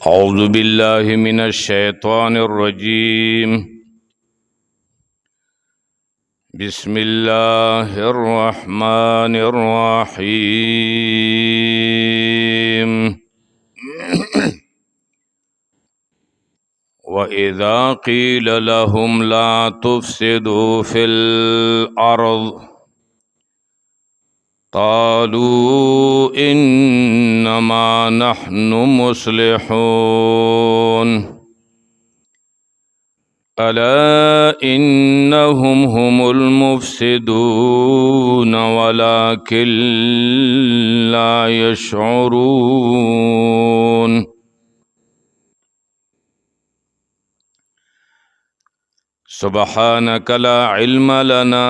أعوذ بالله من الشيطان الرجيم. بسم الله الرحمن الرحيم. وإذا قيل لهم لا تفسدوا في الأرض قالوا إنما نحن مصلحون ألا إنهم هم المفسدون ولكن لا يشعرون. سبحانك لا علم لنا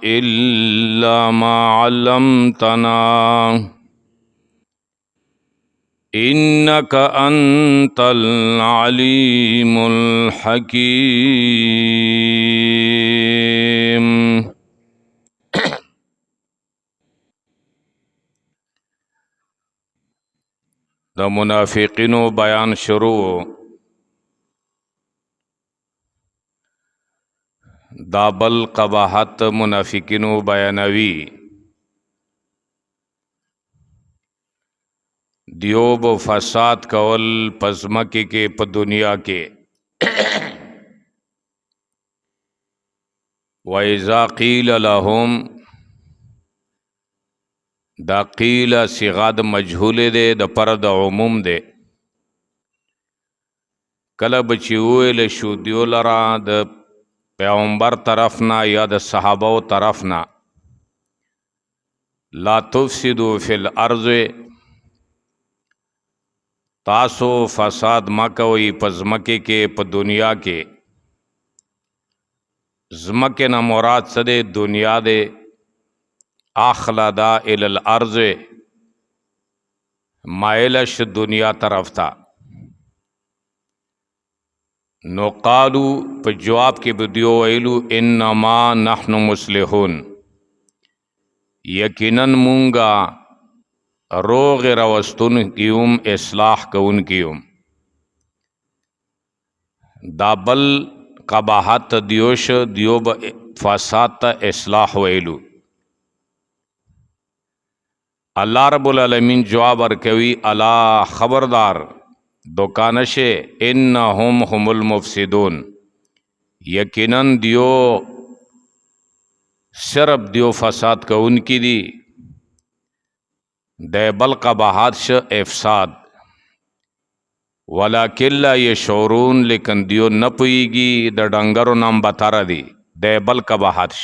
إلا ما علمتنا إنك أنت العليم الحكيم. د منافقینو بیان شروع. دا بل قباحت منافقینو بیانوي. دیوب و فساد کول پزمکے کے پا دنیا کے. وَإِذَا قِيلَ لَهُمْ دا قیل صیغه د مجهول دے د پر د عموم دے. کله بچی ویل شو دیو لرا د پیغمبر طرفنا یا د صحابه طرفنا لا تفسدوا فی الارض تاسو فساد ما کوئی په ځمکې کې په دنیا کې. ځمکې نه مراد څه دی؟ دنیا دی. اخلدا الی الارض مایلش دنیا طرف تا. نو قالو په جواب کې بدیو ویلو انما نحن مصلحون، یقینا مونگا روغ روستون کیوم اصلاح کون کیوم. دا بل قباحت دیوش دیوب فساد تا اصلاح ویلو. اللہ رب العالمین جواب ورکوی الا خبردار دکانش انہم هم المفسدون، یقینا دیو صرف دیو فساد کون کی دی. دے بل قباحت ش افساد ولیکن لا یشعرون، لیکن دیو نپویگی د ڈنگرو نام بطار دی. دے بل قباحت ش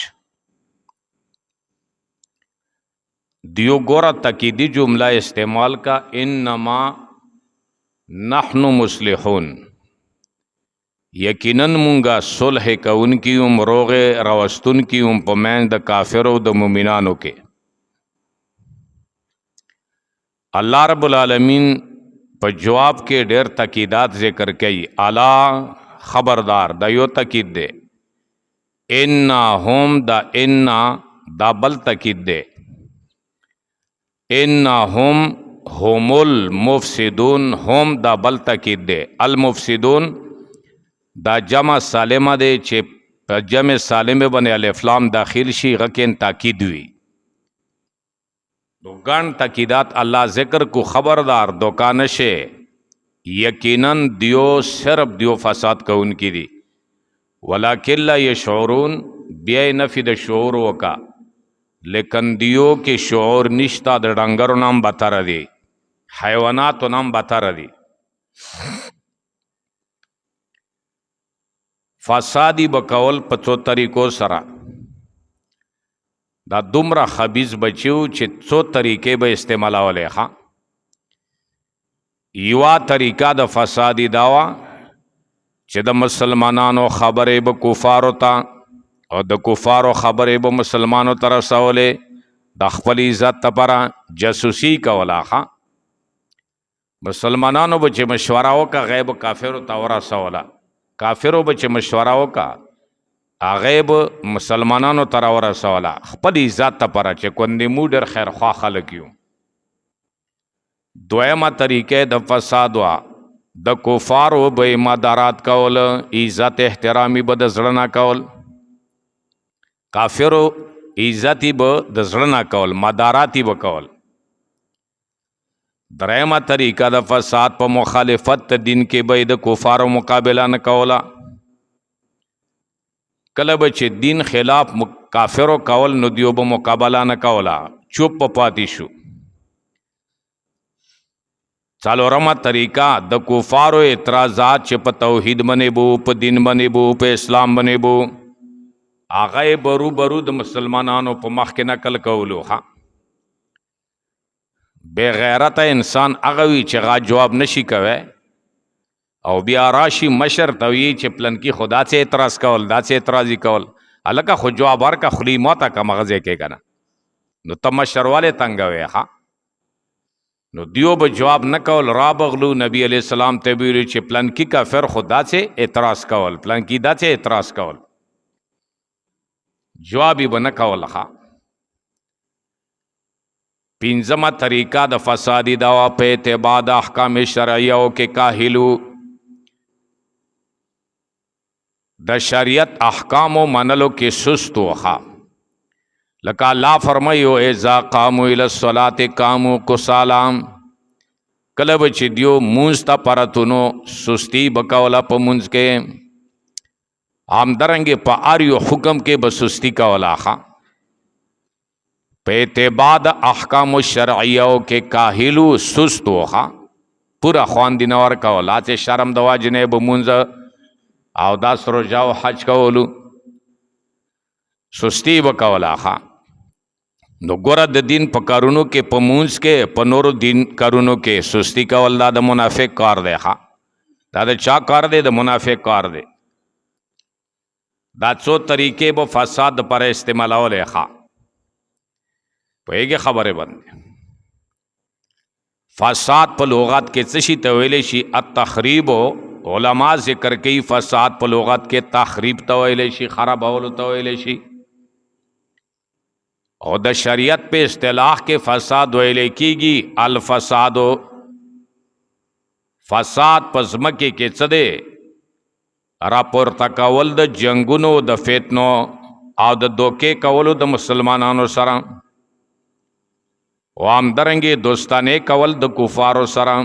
دیو گورا تقیدی جملہ استعمال کا انما نحن مصلحون، یقیناً مونگا صلح کون کیوم روغ روستون کیوم پمین د کافرو د مومنانو کے. اللہ رب العالمین پا جواب کے ډیر تقیدات ذکر کئی. الا خبردار دا یو تقید دے. انا هم دا انا دا بل تقید دے. انا هم هم المفسدون، هم دا بل تقید دے. المفسدون دا جمع سالمہ دے چے جمع سالمہ بنے الف لام داخل شی غکین تاکید ہوئی. تو گن تقیدات اللہ ذکر کو خبردار دوکانشے یقیناً دیو صرف دیو فساد کا ان کی دی. ولیکن لا یشعرون بیا نفی دا شعور وکا، لیکن دیو کے شعور نشتا. دا ڈنگرو نام بطر دی، حیواناتو نام بطر دی. فسادی بکول پچو طریقو سرا دا دومره خبیث بچیو چې څو طریقې به استعمالولې. ښه یوا طریقه د فسادی داوا چې د مسلمانانو خبرې به کفارو ته او د کفارو خبرې به مسلمانو ته رسولې، د خپل عزت لپاره جاسوسي کوله. ښه مسلمانانو به چې مشوره وکړه غیب کافرو ته ورسوله، کافرو به چې مشوره وکړه غیب مسلمانانو ته راورسوله، خپل عزت لپاره چې کندې مو ډېر خیرخوا خلک یو. دویمه طریقه د فساد وا د کفارو به مدارات کول، عزت احترامی به د زړه نه کول، کافرو عزتی به د زړه نه کول، مداراتی به کول. دریمه طریقه د فساد په مخالفت دین کې به د کفارو مقابله نه کوله. کله به چې دین خلاف کافرو کول نو دیو به مقابله نه کوله، چوپ پاتې شو. څلورمه طریقه د کفارو اعتراضات چې په توحید باندې بو، په دین باندې بو، په اسلام باندې بو، هغه برو برو د مسلمانانو په مخ کې نقل کولو. ها بے غیرت انسان هغه وي چې هغه جواب نشي کوي او بیا راشي مشر ته وي چې پلنکی خدا سے اعتراض کول، دا سے اعتراضی کول، هلکه خو جواب ورکه خلی موته که مغزه کې کنه نو ته مشر والے تنګوي. ها نو دیو به جواب نه کول، را بغلو نبی علیہ السلام ته ویلي چې پلنکی کافر خدا سے اعتراض کول، پلنکی دا سے اعتراض کول، جواب یې به نه کول. ها پنځمه طریقه د فسادی دوا په اتباع د احکام شرعیو کې کاهلو، د شریعت احکامو منلو کې سست وخا. لکه الله فرمایو اذا قاموا الى الصلاة قاموا کسالا، کله به چې دیو مونځ ته پرتونو سستی بکوله په مونځ کې، همدارنګې په هر یو حکم کې به سستی کوله. ښه په اتباع د احکامو شرعیو کې کاهلو سست وخا، پورا خواندی نه ورکوله، چې شرم د واجب نه به مونځ او داس روژه او حج کولو سستی وکوله. ښه نو ګوره د دین په کارونو کې، په مونځ کې، په نورو دین کارونو کې سستی کول دا د منافق کار دی. ښه دا د چا کار دی؟ د منافق کار دی. دا څو طریقې به فساد پر استعمالولی. ښه پوهېږې خبرې باندې فساد په لغت کې څه شي ته ویلی شي؟ التخریب. علما ذکر کوي فساد په لغت کې تخریب ته ویلی شي، خرابولو ته ویلی شي، او د شریعت په اصطلاح کې فساد ویلی کېږي الفساد. فساد په ځمکې کې څه دی؟ راپورته کول د جنګونو، د فتنو او د دوکې کولو د مسلمانانو سره، او همدارنګې دوستانې کول د کفارو سره،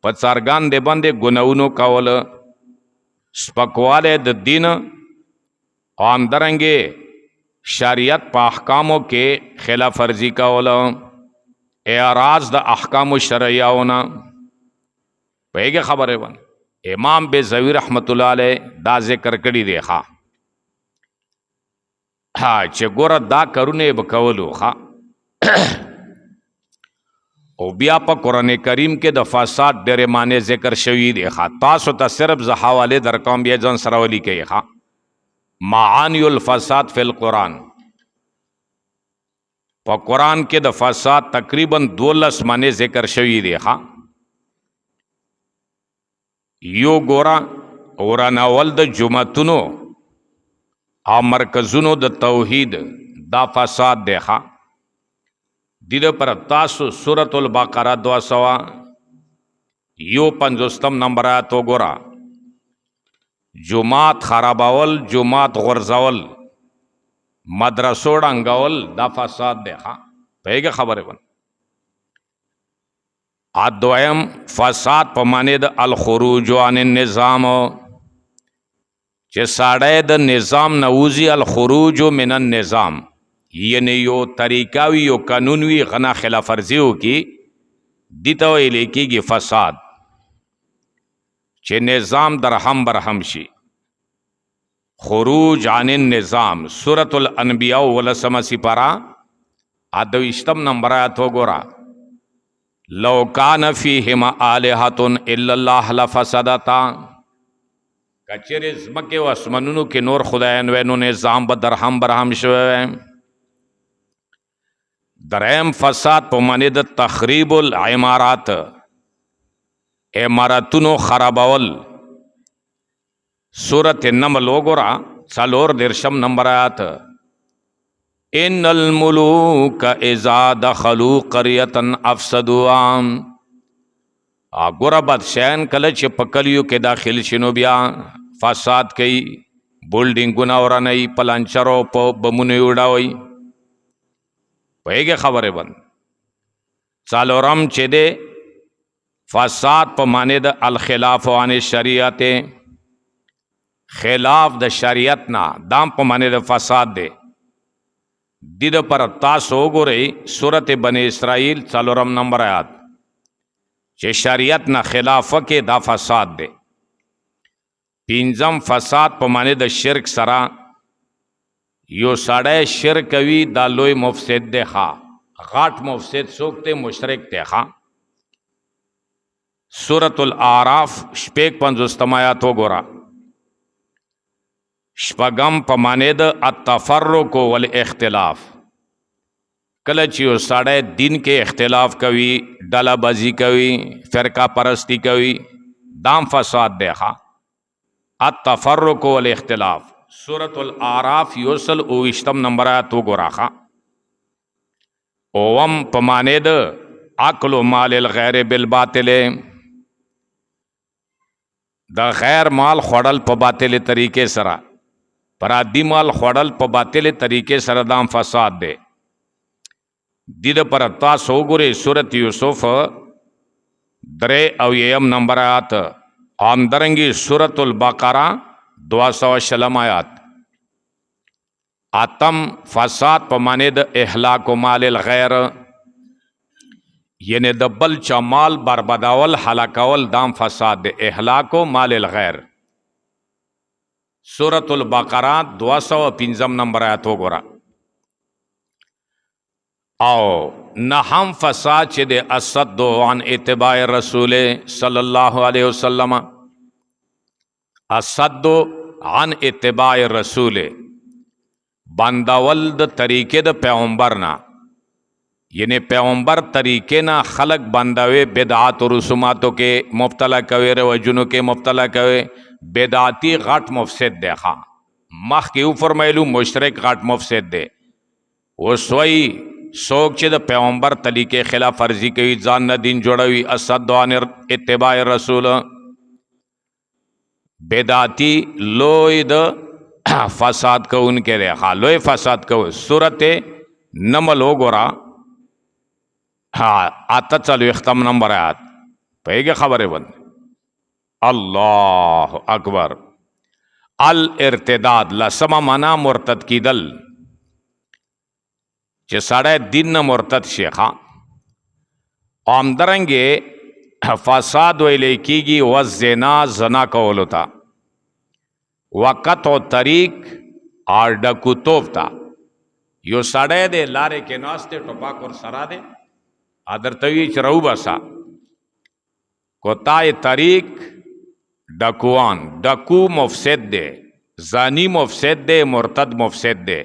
په څرګند د باندې ګناهونو کول، سپکوالی د دین، او همدارنګې شریعت په احکامو کې خلاف ورزي کول، اعراض د احکامو شرعیونه. پوهېږې خبرې باندې امام بیضوي رحمت الله علیه دا ذکر کړي دی. ښه چې ګوره دا کارونه به کولو. ښه او بیا په قرآن کریم کې د فساد ډېرې معنی ذکر شوي دي. ښه تاسو ته صرف زه حوالې درکوم، بیا ځان سره ولیکئ. ښه معانی الفساد فی القرآن، په قرآن کې د فساد تقریبا 12 معنی ذکر شوي دي. ښه یو ګوره ورانول د جمعتونو او مرکزونو د توحید دا فساد دی. ښه دیده پر تاسو سورة البقره 251 نمبر آیت وګوره. جماعت خرابول، جماعت غرزول، مدرسو ړنګول دا فساد دی. ښه پوهېږې خبرې باندې دویم فساد په معنی د الخروج عن النظام، چې ساړی د نظام نه وځي، الخروج من النظام، یعنی یو طریقه وي، یو قانون وي، غنا خلاف ورزي وکړي، دې ته ویل کېږي فساد، چې نظام درهم برهم شي. خروج عن النظام سورة الانبیاء 19 سپارہ 28 نمبر آیت وګوره. لو کان فیهما آلهة الا الله لفسدتا، کچېرې ځمکې او اسمانونو کې نور خدایان وی نو نظام به درهم برهم شوی وی. دریم فساد په معنی د تخریب العمارات، عمارتونو خرابول. سورة النمل وګوره 4 نمبر آیات. ان الملوک اذا دخلوا قرية افسدوها، ګوره بدشیان کله چې په کلیو کې داخل شي نو بیا فساد کوي، بولډینګونه ورانوي، پلانچرو په بمونو یې وډاوي. پوهېږې خبرې بند. څلورم چې دی فساد په معنی د الخلاف عن الشریعت، خلاف د شریعت نه، دام په معنی د فساد دی. دې دپاره تاسو وګورئ سورت بنی اسرائیل 4 نمبر آیات چې شریعت نه خلافه کې دا فساد دی. 5 فساد په معنی د شرک سره، یو سړی شرک کوي دا لوی مفسد دی. غاټ مفسد څوک دی؟ مشرک دی. سورة الاعراف 55 آیات وګوره. شپږم په معنی د التفرق والاختلاف، کله چې یو سړی دین کې اختلاف کوي، ډله بازی کوي، فرقه پرستی کوي، دام فساد دی. التفرق والاختلاف سورة الاعراف 29 نمبر آیات وګوره. اوم په معنی د اکل مال الغیر بالباطل، د غیر مال خوړل په باطل طریقې سره، پرادی مال خوړل په باطل طریقې سره دام فساد دی. دې دپاره تاسو وګورئ سورت یوسف 3 نمبر آیات، همدارنګې سورت البقره 200 آیات. اتم فساد په معنی د اهلاک مال الغیر، یعنی د بل چا مال بربادول، هلاکول، دام فساد دی. اهلاک مال الغیر سورة البقره 205 نمبر آیات وګوره. او نهم فساد چې دی الصد عن اتباع رسول صلی الله علیه وسلم، الصد عن اتباع رسول، بندول د طریقې د پیغمبر نه، یعنی پیغمبر طریقې نه خلق بندوي، بدعات و رسوماتو کې مبتلا کوي، رواجونو کې مبتلا کوي. بدعاتی غټ مفسد دی. مخکې وفرمایلو مشرک غټ مفسد دی. اوس وایي څوک چې د پیغمبر طریقې خلاف ورزي کوي، ځان نه دین جوړوي، الصد عن اتباع رسول، بدعاتی لوی د فساد کوونکی دی. لوی فساد کوي. سورت نمل وګوره 48 نمبر آیات. پوهېږې خبرې بند. الله اکبر. الارتداد لسمه معنا مرتد کیدل، چې سړی دین نه مرتد شي. همدارنګې فساد ویلی کېږي والزنا، زنا کولو ته، وقطع طریق اور ډکوتوب ته. یو سړی دی لارې کې ناست دی، ټوپک ورسره دی، درته وایي چې راوباسه. قطع طریق ډکوان، ډکو مفسد دی، زانی مفسد دی، مرتد مفسد دی.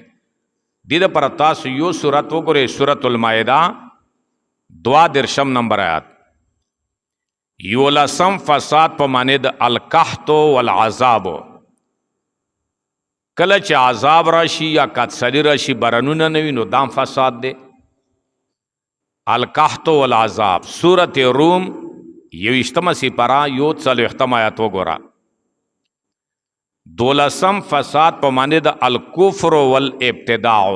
دې دپاره تاسو یو سورت وګورئ سورة المائده 22 نمبر آیات. 11 فساد په معنی د القحط والعذاب، کله چې عذاب راشي یا کاتسری راشي، بارانونه نه وي، نو دام فساد دی. القحط والعذاب سورة روم 21 سپاره 40 آیات وګوره. 12 فساد په معنی د الکفر والابتداع،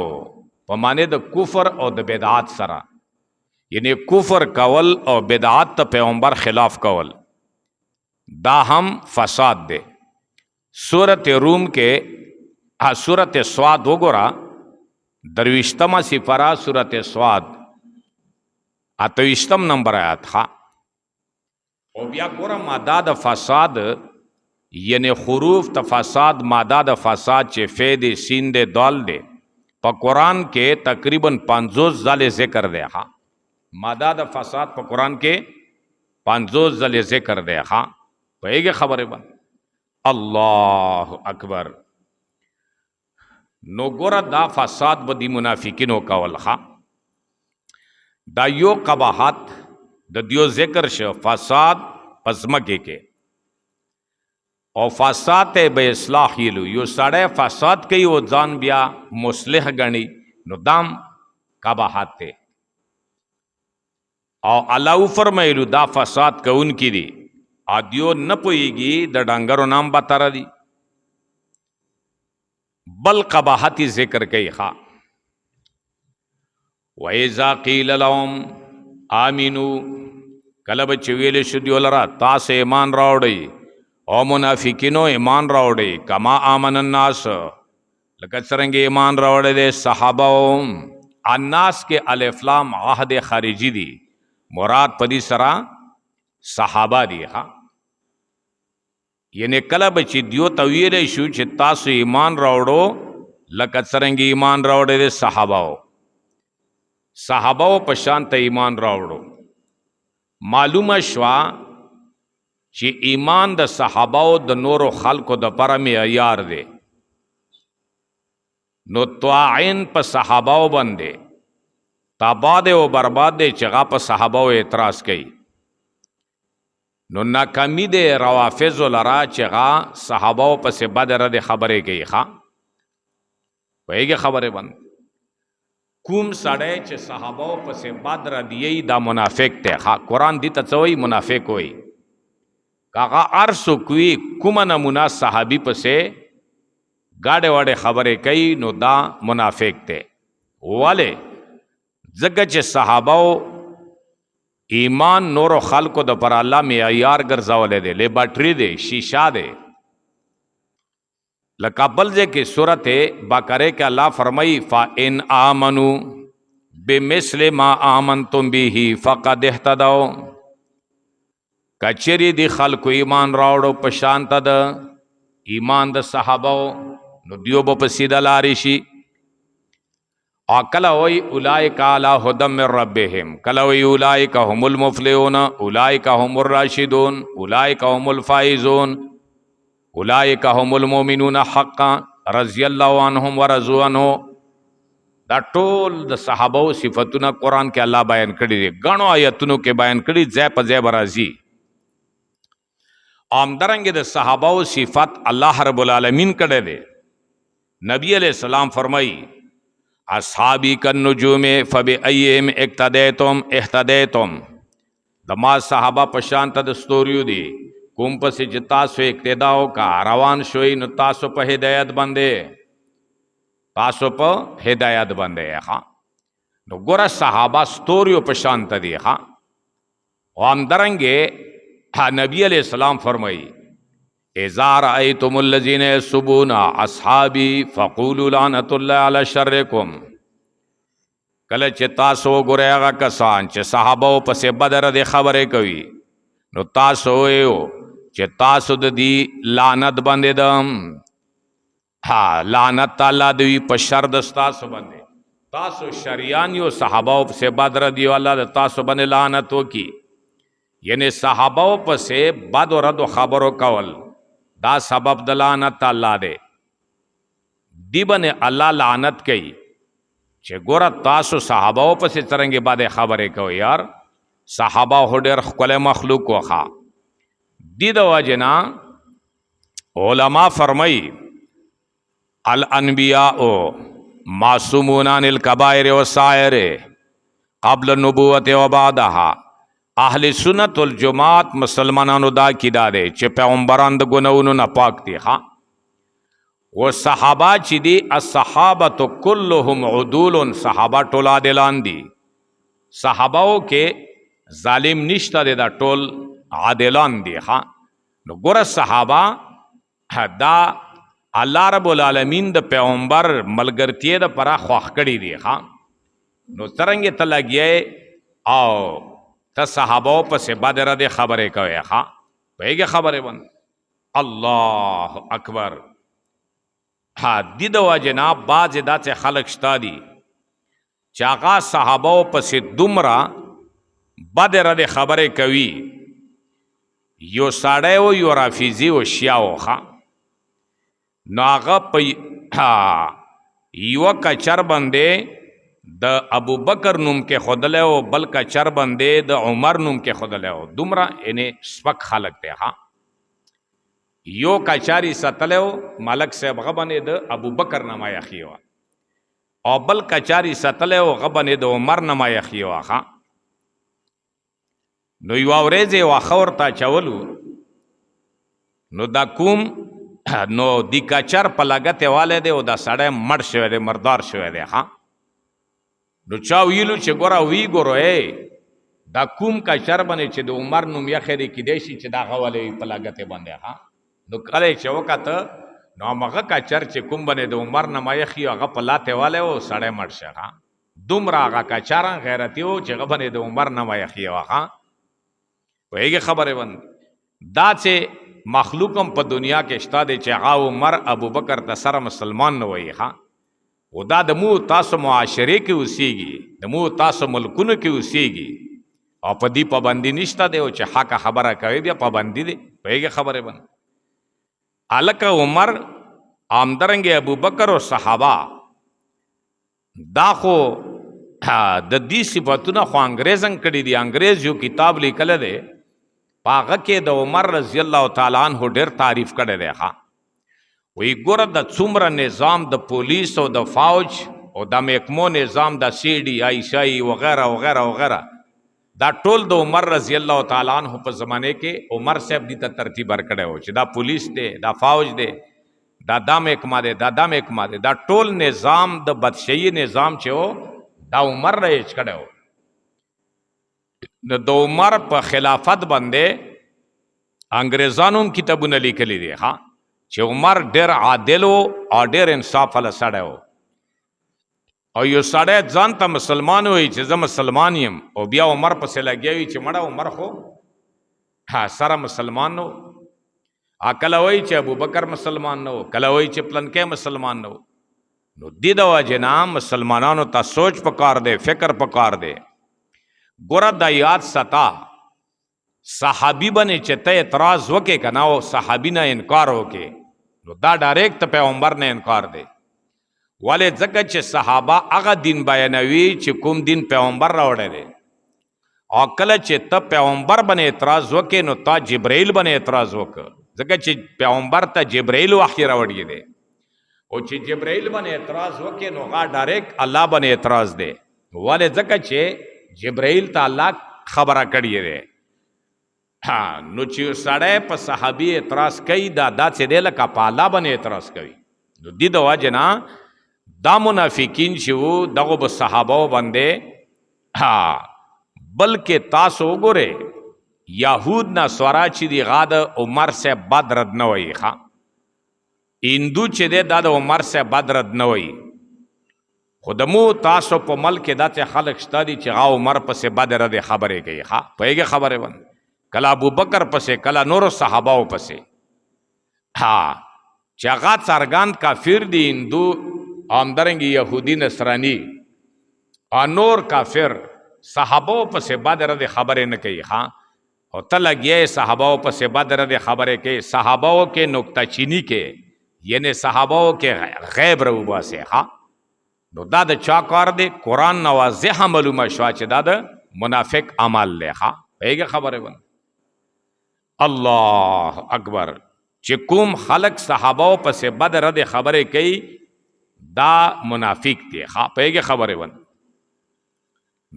په معنی د کفر او د بدعات سره، یعنی کفر کول او بدعات ته پیغمبر خلاف کول، دا هم فساد دی. سورت روم کې سورت سواد وګوره 23 سپاره سورت سواد 28 نمبر آیات. او بیا ګوره ماده د فساد، یعنی حروف د فساد، ماده د فساد چې فید سین د دال دی، په قرآن کې تقریبا 50 ځله ذکر دی. ماده د فساد په قرآن کې 50 ځله ذکر دی. پوهېږې خبرې به. الله اکبر. نو ګوره دا فساد به دی منافقینو کول. دا یو قباحت د دیو ذکر شو، فساد پزمکه کې، او فساد ته به اصلاح یلو. یو سړی فساد کوي او ځان بیا مصلح غني، نو دام قباحت ته. او الله فرمایلو دا فساد کوونکي دي ادیو نه پوهیږي د ډنګرو نام به تر دي بل قباحت ذکر کوي ښا وَإِذَا قِيلَ لَهُمْ آمِنُوا کله به چې ویلې شو دیو لره تاسو ایمان راوړئ او منافقینو ایمان راوړئ کما آمن الناس لکه څرنګه ایمان راوړی دی صحابه الناس کې الف لام عهد خارجي دي مراد پدې سره صحابه دي ها یعنی کله به چې دیو ته ویلې شو چې تاسو ایمان راوړو لکه څرنګه ایمان راوړی دی صحابه په شان ته ایمان راوړو معلومه شوا چې ایمان د صحابه د نورو خلکو د پر معیار دی نو طاعن په صحابه باندې تاباد او برباد دی چې هغه په صحابه اعتراض کوي نو ناکامی دی روافض لرا چې هغه صحابه پسې بدر د خبرې کوي ښا وایي خبره باندې کوم سړی چې صحابه پسې بدر دی دا منافق ته ښا قرآن دې ته څه وایي منافق وایي کاغه ارسو کوي کومه نمونه صحابي پسې گاڑے واڑے خبریں کئی نو دا منافق تے والے ځکه چې صحابه ایمان نور خلقو د پر الله معیار ګرځولې دي لیبارټری دی شیشا دی لکه بل ځکه سورته بقره کې الله فرمایي فإن آمنوا بمثل ما آمنتم به فقد اهتدوا کچری دی خلقو ایمان راوړو په شان ته د ایمان د صحابه نو دیو په سیده لارې شي او کله وی اولئک علی هدی من ربهم کله وی اولئک هم المفلحون اولئک هم الراشدون اولئک هم الفائزون اولئک هم المؤمنون حقا رضی الله عنهم ورضوا عنه دا ټول د صحابه صفاتونه قران کې الله بیان کړی دي غنو آیتونو کې بیان کړی ځای په ځای برازي امدرنګ د صحابه صفات الله رب العالمین کړی دي نبی علیہ السلام فرمائی اصحابی کالنجوم فبأیہم اقتدیتم اهتدیتم دما صحابہ پشان تا دستوریو دی کوم پس چې تاسو اقتداو کا روان شوي نو تاسو په هدایت باندې ها نو ګوره صحابه ستوریو پشان تا دی ها او همدارنګه نبی علیہ السلام فرمائی اذا رأيتم الذين يسبون اصحابي فقولوا لعنة الله على شركم کله چې تاسو ګورئ هغه کسان چې صحابه پسې بدر د خبرې کوي نو تاسو یو چې تاسو د دې لعنت باندې دم لعنت الله دوی په شر د تاسو باندې تاسو شریان یو صحابه پسې بدر دی الله د تاسو باندې لعنت وکي یعنی صحابه پسې بد او رد خبرو کول دا سبب د لعنت الله دی دی باندې الله لعنت کوي چې ګوره تاسو صحابه پسې څرنګه باندې خبرې کوي یار صحابه هډر خپل مخلوق وخا دی د وجنا علما فرمای الانبیاء معصومون عن الکبائر والصائر قبل النبوة وبعدها اهل سنت والجماعت مسلمانانو دا کیدا دے چې پیغمبران د ګناونو نه پاک دي ها و صحابه چې دي الصحابه كلهم عدول صحابه ټول عادلان دي صحابهو کې ظالم نشته دا ټول عادلان دي ها نو ګوره صحابه دا الله رب العالمین د پیغمبر ملګرتیا د پرا خوښ کړی دي ها نو څنګه ته لګیای او ته صحابه پسې بدر د خبرې کوي ها وایي خبره باندې الله اکبر ها د دوا جناب باز داسې خلق شتا دي چې هغه صحابه پسې دومره بدر د خبرې کوي یو ساړی و یو رافیزي و شیا و ها نو هغه په یو کچر باندې د ابو بکر نوم کې خودله او بل کا چر باندې د عمر نوم کې خودله او دومره انې سپک خلق ته ها یو کچاری ستلو ملک صاحب غبنه د ابو بکر نامه یخیوا او بل کچاری ستلو غبنه د عمر نامه یخیوا ها نو یو ورځ یې واښه ورته اچولو، نو دا کوم نو دی کچر په لګتې والی دی او دا سړی مړ شوی دی، مردار شوی دی. ها نو چا ویلو چې ګوره وی ګورو دا کوم کچر باندې چې د عمر نوم یخی دی کیدای شي چې دا هغه ولی په لګتې باندې. ها نو کله چې وکته نو همغه کچر چې کوم باندې د عمر نه یخي هغه په لاتې والی و، سړی مړ شه. ها دومره هغه کچر غیرتي و چې هغه باندې د عمر نه یخي و. ها پوهېږې خبرې باندې دا چې مخلوقم په دنیا کې شته دی چې هغه عمر ابوبکر ته سره مسلمان نه وایي. ها او دا د مو تاسو معاشرې کې اوسېږي، د مو تاسو ملکونو کې اوسېږي او په دې پابندي نشته دی او چې حقه خبره کوي بیا پابندي دی. پوهېږې خبرې باندې هلکه عمر همدارنګې ابوبکر او صحابه دا خو د دې صفتونه خو انګریزن کړي دي. انګریز یو کتاب لیکلی دی په هغه کې د عمر رضی الله تعالی عنه ډېر تعریف کړی دی. ښه وی ګوره د څومره نظام د پولیس او د فوج او د محکمو نظام د سی ډي آی شای وغیره وغیره وغیره دا ټول د عمر رضی الله تعالی عنه په زمانه کې عمر صاحب دې ته ترتیب ورکړی و چې دا پولیس دی، دا فوج دی، دا محکمه دی، دا محکمه دی، دا ټول نظام د بدشهي نظام چې و دا عمر رایج کړی و. د عمر په خلافت باندې انګریزانو هم کتابونه لیکلي دي. ها چې عمر ډېر عادل و او ډېر انصاف والا سړی و او یو سړی ځان ته مسلمان وایي چې زه مسلمان یم او بیا عمر پسې لګیا وي چې مړه عمر خو سره مسلمان نه و. کله وایي چې ابوبکر مسلمان نه و، کله وایي چې پلنکی مسلمان نه و. نو دې د وجې نه مسلمانانو ته سوچ پکار دی، فکر پکار دی. ګوره دا یاد ستا صحابي باندې چې ته اعتراض وکې که نه او صحابي نه انکار وکې نو دا ډایرکټ پیغمبر نه انکار دی. ولې ځکه چې صحابه هغه دین بیانوي چې کوم دین پیغمبر راوړی دی او کله چې ته پیغمبر باندې اعتراض وکې نو تا جبرائیل باندې اعتراض وکړه، ځکه چې پیغمبر ته جبرائیل وحی راوړی دی او چې جبرائیل باندې اعتراض وکې نو هغه ډایرکټ الله باندې اعتراض دی. ولې ځکه چې جبرائیل ته الله خبره کړې دی. نو چې سړی په صحابي اعتراض کوي دا داسې دی لکه په الله باندې اعتراض کوي. نو دې د وجې نه دا منافقین چې وو دغو به صحابو باندې بلکې تاسو وګورئ یهود نصارا چې دي هغه د عمر صاحب بد رد نه وایي. ښه هندو چې دی دا د عمر صاحب بد رد نه وایي. خو د مو تاسو په ملک کې داسې خلک شته دي چې هغه عمر پسې بد رد خبرې کوي. ښه پوهېږې خبرې باندې کله ابوبکر پسې کله نورو صحاباو پسې چې هغه څرګند کافر دي هندو همدارنګې یهودي نصراني او نور کافر صحاباو پسې بد رد خبرې نه کوي. ها او ته لګیا صحاباو پسې بد رد خبرې کوي، صحاباو کې نکته چینی کې یعنی صحاباو کې غیب راوباسي. ها نو دا د چا کار دی؟ قرآن نواضح معلومه شوه چې دا د منافق عمل دی. ها پوهېږې خبرې باندې الله اکبر چې کوم خلق صحاباو پسې بد رد خبرې کوي دا منافق دی. ها پوهېږې خبرې باندې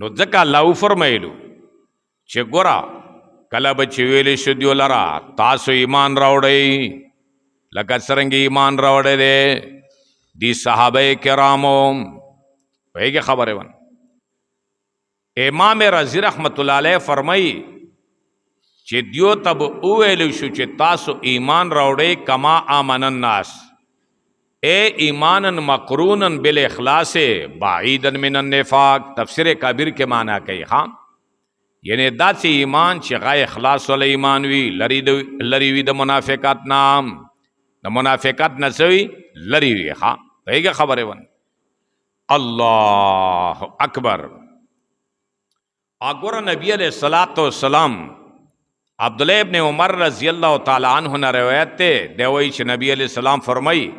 نو ځکه الله وفرمایلو چې ګوره کله به چې ویلې شو دیو لره تاسو ایمان راوړئ لکه څرنګه ایمان راوړی دی دی صحابه کرامو. پوهېږې خبرې باندې امام رضی رحمت الله علیه فرمایي چې دیو تب وویلو شو چې تاسو ایمان راوړئ کما آمن الناس اے ایمانا مقرونا بالاخلاص بعیدا من النفاق. تفسیر کبیر کې معنی کوي. ها یعنی داسې ایمان چې هغه اخلاص والا ایمان وي، لرې وي د منافقت نه، د منافقت نه څه وي لرې وي. ها پوهېږې خبرې باندې الله اکبر. اګوره نبی علیہ الصلوۃ والسلام عبداللہ ابن عمر رضی اللہ تعالی عنہ نے روایت تے دیوئی چې نبی علیہ السلام فرمائی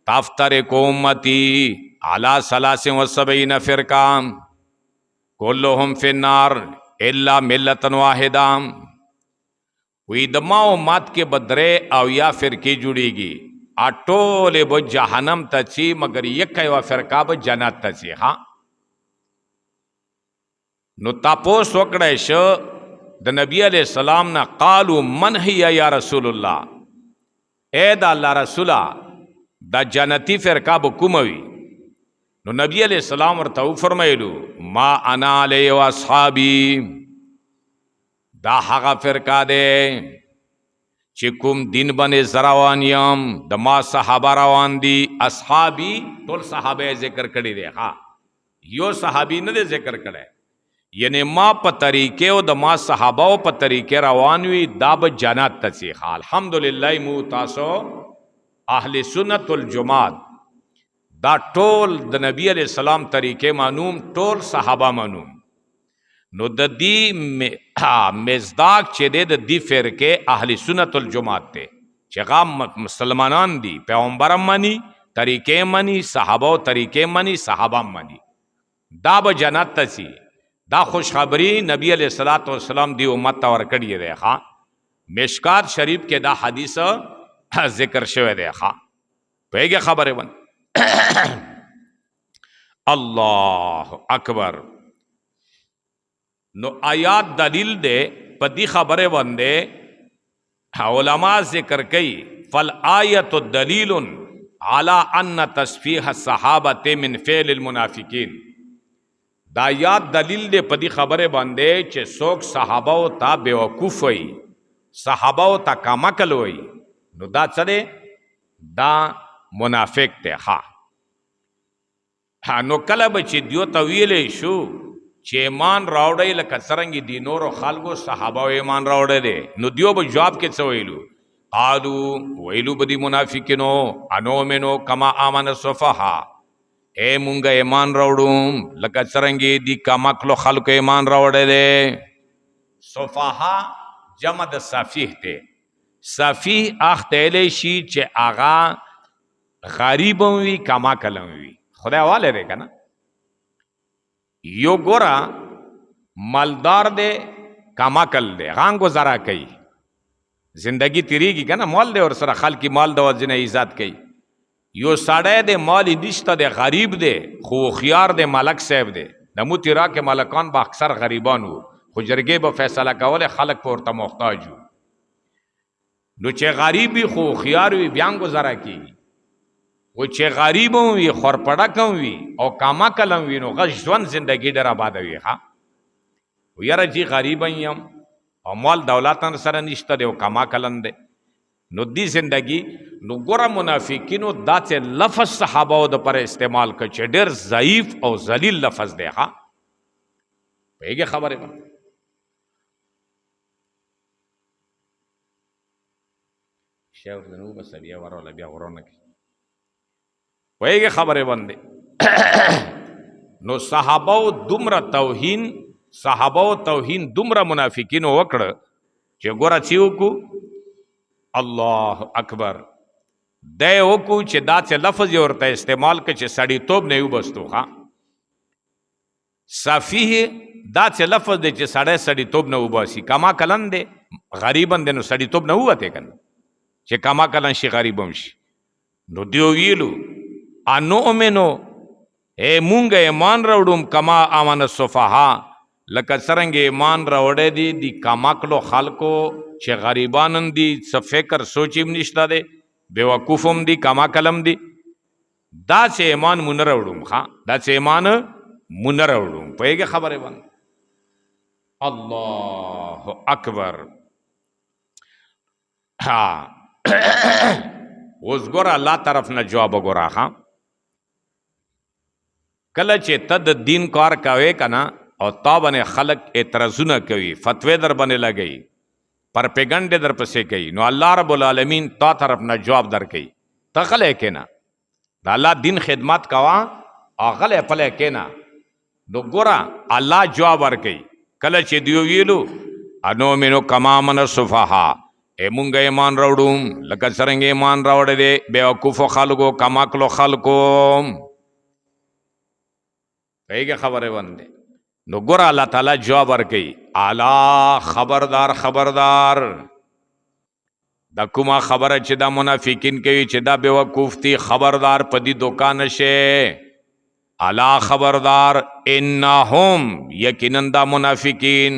تفترق امتی علی 73 فرقہ کلهم فی النار الا ملتا واحدہ. وی دما امت کے بدرے او یا فرقی جڑی گی اٹولے بو جہنم تچی مگر یک و فرقہ بو جنت تچی. ہاں نو تاپوس وکڑے شو د نبی علیہ السلام نه قالو من هي یا رسول الله، اے دا الله رسولا دا جنتی فرقه به کوموي؟ نو نبی علیہ السلام ورته فرمایلو ما انا علی و اصحابی، دا هغه فرقه ده چې کوم دین باندې زروان یم، د ما صحابه روان دي. اصحابی ټول صحابه ذکر کړي دي، ها یو صحابی نه دی ذکر کړي، یعنی ما په طریقې او د ما صحابه او په طریقې روان وي، دا به جنت ته ځي. الحمدلله مو تاسو اهل سنت والجماعت دا ټول د نبی علیہ السلام طریقې مانوم، ټول صحابه مانوم. نو د دې مزداق چې د دې فرقې اهل سنت والجماعت ته چې هغه مسلمانان دي، پیغمبر مانی، طریقې مانی، صحابه او طریقې مانی، صحابه مانی، دا به جنت ته ځي. دا خوشخبری نبی علیہ الصلوۃ والسلام دی امت ته ورکړی دی. ها مشکات شریف کې دا حدیث ذکر شوی دی. ها پیګه خبره ون الله اکبر. نو آیات دلیل دے پدی خبره باندې علماء ذکر کئی فل آیت دلیل علی ان تصفیح الصحابه من فعل المنافقین. دا آیات دلیل دے پدی خبره باندې چې څوک صحابه او تا بیوقوف وي، صحابه او تا کمکل وي، نو دا څه دا منافق ته. ها نو کله به چې دیو ته ویلې شو چې ایمان راوړی لکه څرنګه دی نورو خلکو صحابه ایمان راوړی دی، نو دیو به جواب کې څه ویلو؟ قالو ویلو به دی منافقینو انؤمنو کما آمن السفهاء، اے مونږه ایمان راوړو لکه څرنګه دی کمکلو خلکو ایمان راوړی دی. سفهاء جمع د سفیه ته، سفیه اختیلی شي چې آغا غریب وي کما کلم وي. خدای حواله دی کنه. یو ګورا مالدار دی کما کل دی، غان گزارا کوي، زندگی تیریږي کنه، مال دی اور سره خلکی مال د وجنه عزت کوي. یو ساړی دی مالی نشته دی، غریب دی خو خيار دی، ملک صاحب دی. د موتی را کې ملکان به اکثر غریبان وو، خو جرګې به فیصله کوله، خلک په ورته محتاج وو. نو چې غریبی خو خيار وي بیان گزارا کوي، و چې غریب وي خورپړک وي او کاما کلم وي، نو غش ژوند زندگی ډېر آباد وي. ها یاره چې غریب یم او مال دولت سره نشته دی او کاما کلم دی، نو دی زندگی. نو ګوره منافقینو دا چې لفظ صحابه د پر استعمال کړ چې ډېر ضعیف او ذلیل لفظ دی. ها پیګه خبره ده. شاو نو بس بیا ورول بیا ورونه وایي خبره باندې. نو صحابه دومره توهین، صحابه توهین دومره منافقین وکړه چې ګوره چې وکړو الله اکبر دی وکړو چې دا چې لفظ یې ورته استعمال کړ چې سړیتوب نه وبستو. ها سفیه دا چې لفظ دی چې سړیتوب نه وباسي، کما کلن دی غریبن دی، نو سړیتوب نه وته کنه چې کما کلن شي غریبم شي. نو دیو ویلو انؤمنو اے مونږه ایمان راوړم کما آمن السفهاء، لکه څرنګه ایمان راوړی دی دی کماکلو خلکو چې غریبانن دي، څه فکر سوچ هم نشته دی، بیوقوفم دي، کما کلم دي. دا چې ایمان مون راوړم، ها دا چې ایمان مون راوړم. پوهېږې خبرې باندې؟ الله اکبر. ها اوس ګوره الله طرف نه جواب وګوره. ها کله چې ته د دین کار کوي کنه او تا باندې خلق اعتراضونه کوي، فتوی در باندې لګي، پرپیګنډ در پسې کوي، نو الله رب العالمین تا طرف نه جواب در کوي. ته غلی کېنه، د الله دین خدمت کوه او غلی پلی کېنه. نو ګوره الله جواب ورکوي. کله چې دیو ویلو انؤمنو کما آمن السفهاء، اے مونږ ایمان راوړو لکه څرنګه ایمان راوړی دی بیوقوفو خلکو، کماکلو خلکو. پیګه خبره باندې. نو ګوره الله تعالی جواب ورکوي، الا خبردار خبردار، دا کومه خبره چې دا منافقین کوي چې دا بیوقوف دي، خبردار په دې دوکه نشه. الا خبردار انهم یقینا دا منافقین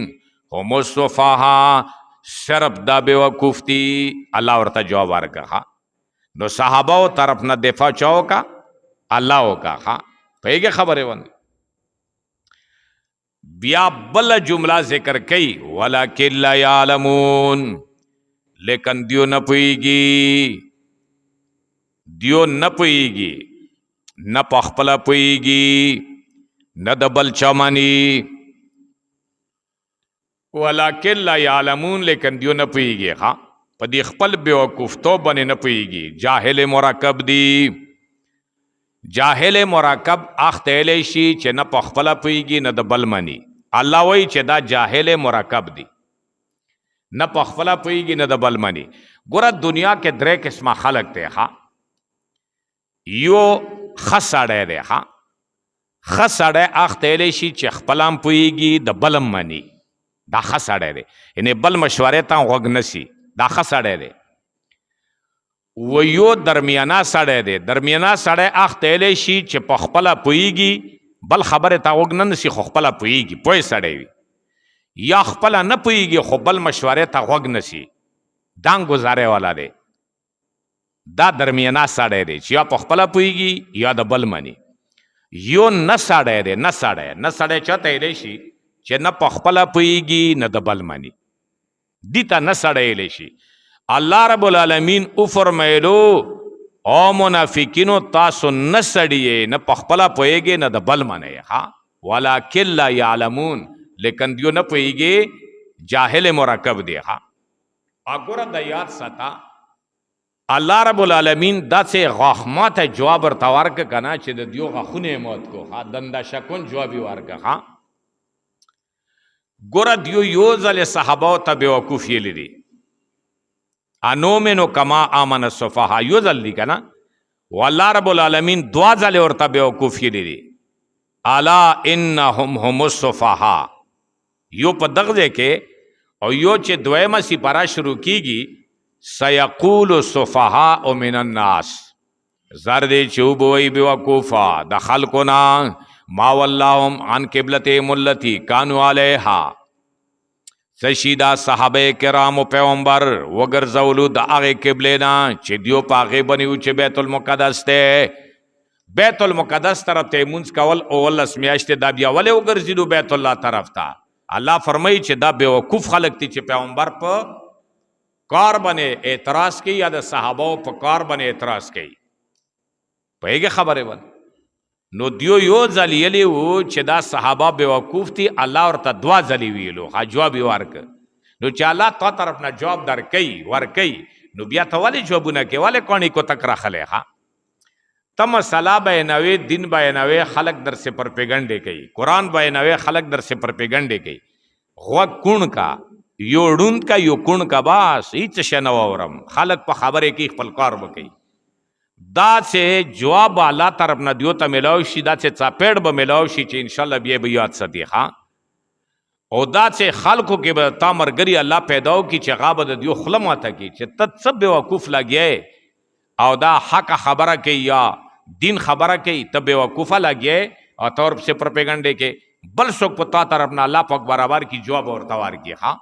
هم السفهاء صرف دا بیوقوف دي. الله ورته جواب ورکړه. نو صحابه طرف نه دفاع چاو کا الله وکا. پیګه خبره ونه بیا بل جمله ذکر کئی ولکن لا یعلمون، لیکن دیو نه پویږي، دیو نه پویږي، نه پخپله پویږي، نه د بل چا مني. ولکن لا یعلمون، لیکن دیو نه پویږي. ها په دې خپل بیوقوفتو باندې نه پویږي. جاهل مرکب دی. جاهل مرکب اختیلی شي چې نه پخپله پویږي نه د بل مني. الله وایي چې دا جاهل مرکب دی، نه پخپله پویږي نه د بل مني. ګوره دنیا کې درې قسمه خلق دی. ها یو ښه سړی دی. ها ښه سړی اختیلی شي چې خپله هم پویږي د بل هم مني. دا ښه سړی دی، یعنې بل مشورې ته غوږ نسي. دا ښه سړی دی. و یو درمیانا سړی دی. درمیانا سړی اختیلی شي چې په خپله پوهیږي، بل خبرې ته غوږ نه نیسي، خو خپله پوهیږي، پوه سړی وي. یا خپله نه پوهیږي خو بل مشورې ته غوږ نیسي، دانګ ګزارې والا دی. دا درمیانا سړی دی چې یا په خپله پوهیږي یا د بل مني. یو نه سړی دی. نه سړی چاته ویلی شي چې نه په خپله پوهیږي نه د بل مني. دې ته نه سړی ویلی شي. الله رب العالمین او فرمایلو او منافقینو تاسو نه سړیه، نه پخپله پوهیږي نه د بل منئ. ها ولکن لا یعلمون، لیکن دیو نه پوهیږي. جاهل مرکب دی. ها اګوره د یاد ساته الله رب العالمین داسې غاښماته جواب ورته ورکړه که نه چې د دیو غاښونه یې مات کو. ها دنده شکون جواب یې ورکړه. ها ګوره دیو یو ځلې صحابو ته بیوقوف یې لیدي. انومنو کما آمن السفهاء یو ځل دی که نه، والله رب العالمین دوا ځلې ورته بیوقوف یې لیدي. الا انهم هم السفهاء یو په دغه ځای کې، او یو چې دویمه سپاره شروع کیږي سیقول السفهاء من الناس، زر دی چې وبوي بیوقوفه د خلکو نه ما واللهم عن قبلتهم التي كانوا عليها. سشیدا صحابه کرام و پیغمبر وګرځولو د هغې قبلې نه چې دیو په هغې باندې و چې بیت المقدس دی. بیت المقدس طرف ته مونځ کول 19 میاشتې، دا بیا ولې وګرځېدو بیت الله طرف ته؟ الله فرمایي چې دا بیوقوف خلک دي چې پیغمبر په کار باندې اعتراض کوي یا د صحابو په کار باندې اعتراض کوي. پوهېږې خبرې باندې؟ نو دیو یو ځل یلی و چې دا صحابه بیوقوف دي، الله ورته دوا ځلې ویلو. ها جواب یې ورکړ. نو چې الله تا طرف نه جواب ورکوي نو بیا ته ولې جوابونه کوې؟ ولې کاڼي کو تک راخلی؟ ها ته مسله بیانوې، دین بیانوې، خلک درسې پرپیګنډې کوي، قرآن بیانوې، خلک درسې پرپیګنډې کوي. غوږ کوڼ کا، یو ړوند کا یو کوڼ کا، بس هېڅ شی نه واورم. خلک په خبرې کې خپل کار وکوي. دا چې جواب الله طرف نه دیو ته میلاو شي، دا چې څاپېړ به میلاو شي چې انشاءالله بیا به یاد ساتي. ها او دا چې خلکو کې به تا مرګري الله پیدا وکړي چې هغه به د دیو خوله ماته کړي چې ته څه بیوقوف لګیې او دا حق خبره کوي یا دین خبره کوي، ته بیوقوفه لګیې او ته ورپسې پرپیګنډې کې بل څوک په تا طرف نه الله پاک برابر کړي جواب ورته ورکړي. ها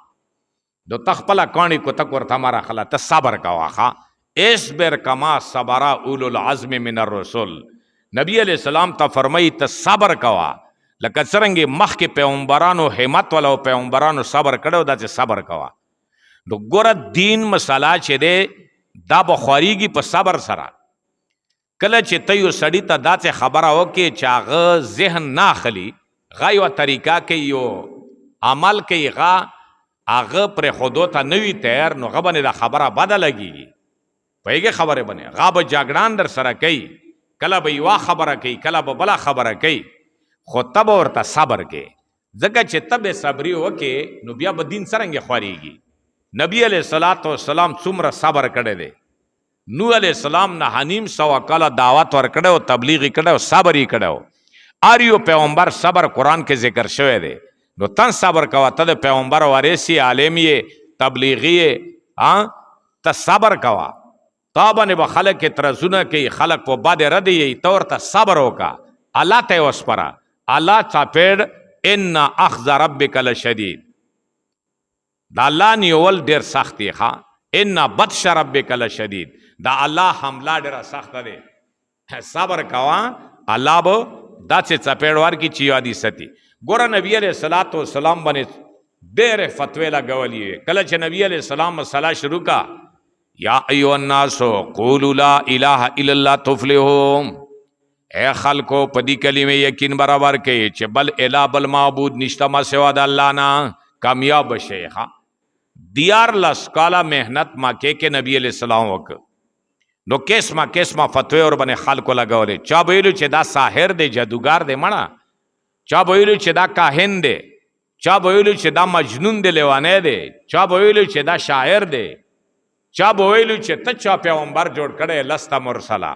نو ته خپله کاڼي کوتک ورته مه راخله، ته صبر کوه. ها اصبر کما صبر اولو العزم من الرسل. نبی علیہ السلام ته فرمایي ته صبر کوه لکه څرنګې مخکې پیغمبرانو همت والا او پیغمبرانو صبر کړی، دا چې صبر کوه. نو ګوره دین مسله چې دی دا به خوارېږي په صبر سره. کله چې ته یو سړي ته داسې خبره وکړې چې هغه ذهن نه اخلي، هغه یوه طریقه کوي، یو عمل کوي، هغه پرېښودو ته نه وي تیار، نو هغه باندې دا خبره بده لګېږي. پوهېږې خبرې باندې؟ هغه به جګړان در سره کوي، کله به یوه خبره کوي، کله به بله خبره کوي، خو ته به ورته صبر کوې. ځکه چې ته بې صبري وکې نو بیا به دین څرنګه خوارېږي. نبی علیه الصلاة والسلام څومره صبر کړی دی. نوح علیه السلام 950 کاله دعوت ورکړی او تبلیغ یې کړی او صبر یې کړی و. هر یو پیغمبر صبر قرآن کې ذکر شوی دی. نو تن صبر کوه، ته د پیغمبر وارث یې، عالم یې، تبلیغي یې، ته صبر کوه. تا باندې به خلک اعتراضونه کوي، خلک په بد رد یې، ته ورته صبر وکړه، الله ته یې وسپاره. الله څاپېړ ان اخذ ربک لشدید. دا الله نیول ډیر سخت دی ښه ان بطش ربک لشدید دا الله حمله ډیره سخته دی صبر کوا الله به داسې څپېړ ورکړي چې یادي ستي ګوره نبی علیه الصلاۃ والسلام باندې ډېرې فتوې لګولې وې کله چې نبی علیه السلام مسله شروع کا یا ایها الناس قولوا لا اله الا الله تفلحوا اے خلکو په دې کلمې یقین برابر کړئ چې بل اله بل معبود نشته ما سوا د الله نه کامیاب شئ ښه 14 کاله محنت مکې کې نبی علیه السلام وکړ نو قسمه فتوی ور باندې خلکو لګولې چا ویلو چې دا ساحر دی جادوګر دی مړه چا ویلو چې دا کاهن دی چا ویلو چې دا مجنون دی لیوانه دی چا ویلو چې دا شاعر دی چا ویلو چې ته چا پیغمبر جوړ کړي لستا مرسله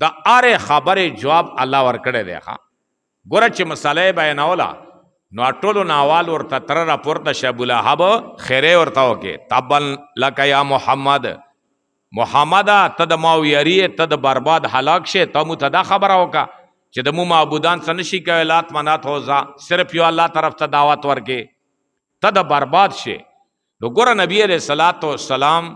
دا اره خبره جواب الله ور کړی دی ښا ګوره چې مسالې بیانوله نو ټولو ناوال ورته تر راپورته شابو لهب خیره ورته وکې تبن لک یا محمد ته د ماویری ته د برباد هلاک شه ته مو ته دا خبره وکړه چې د مو معبودان څه نشي کوي لات منات هوزا صرف یو الله طرف ته دعوت ورکې ته د برباد شه نو ګوره نبی علیہ الصلوۃ والسلام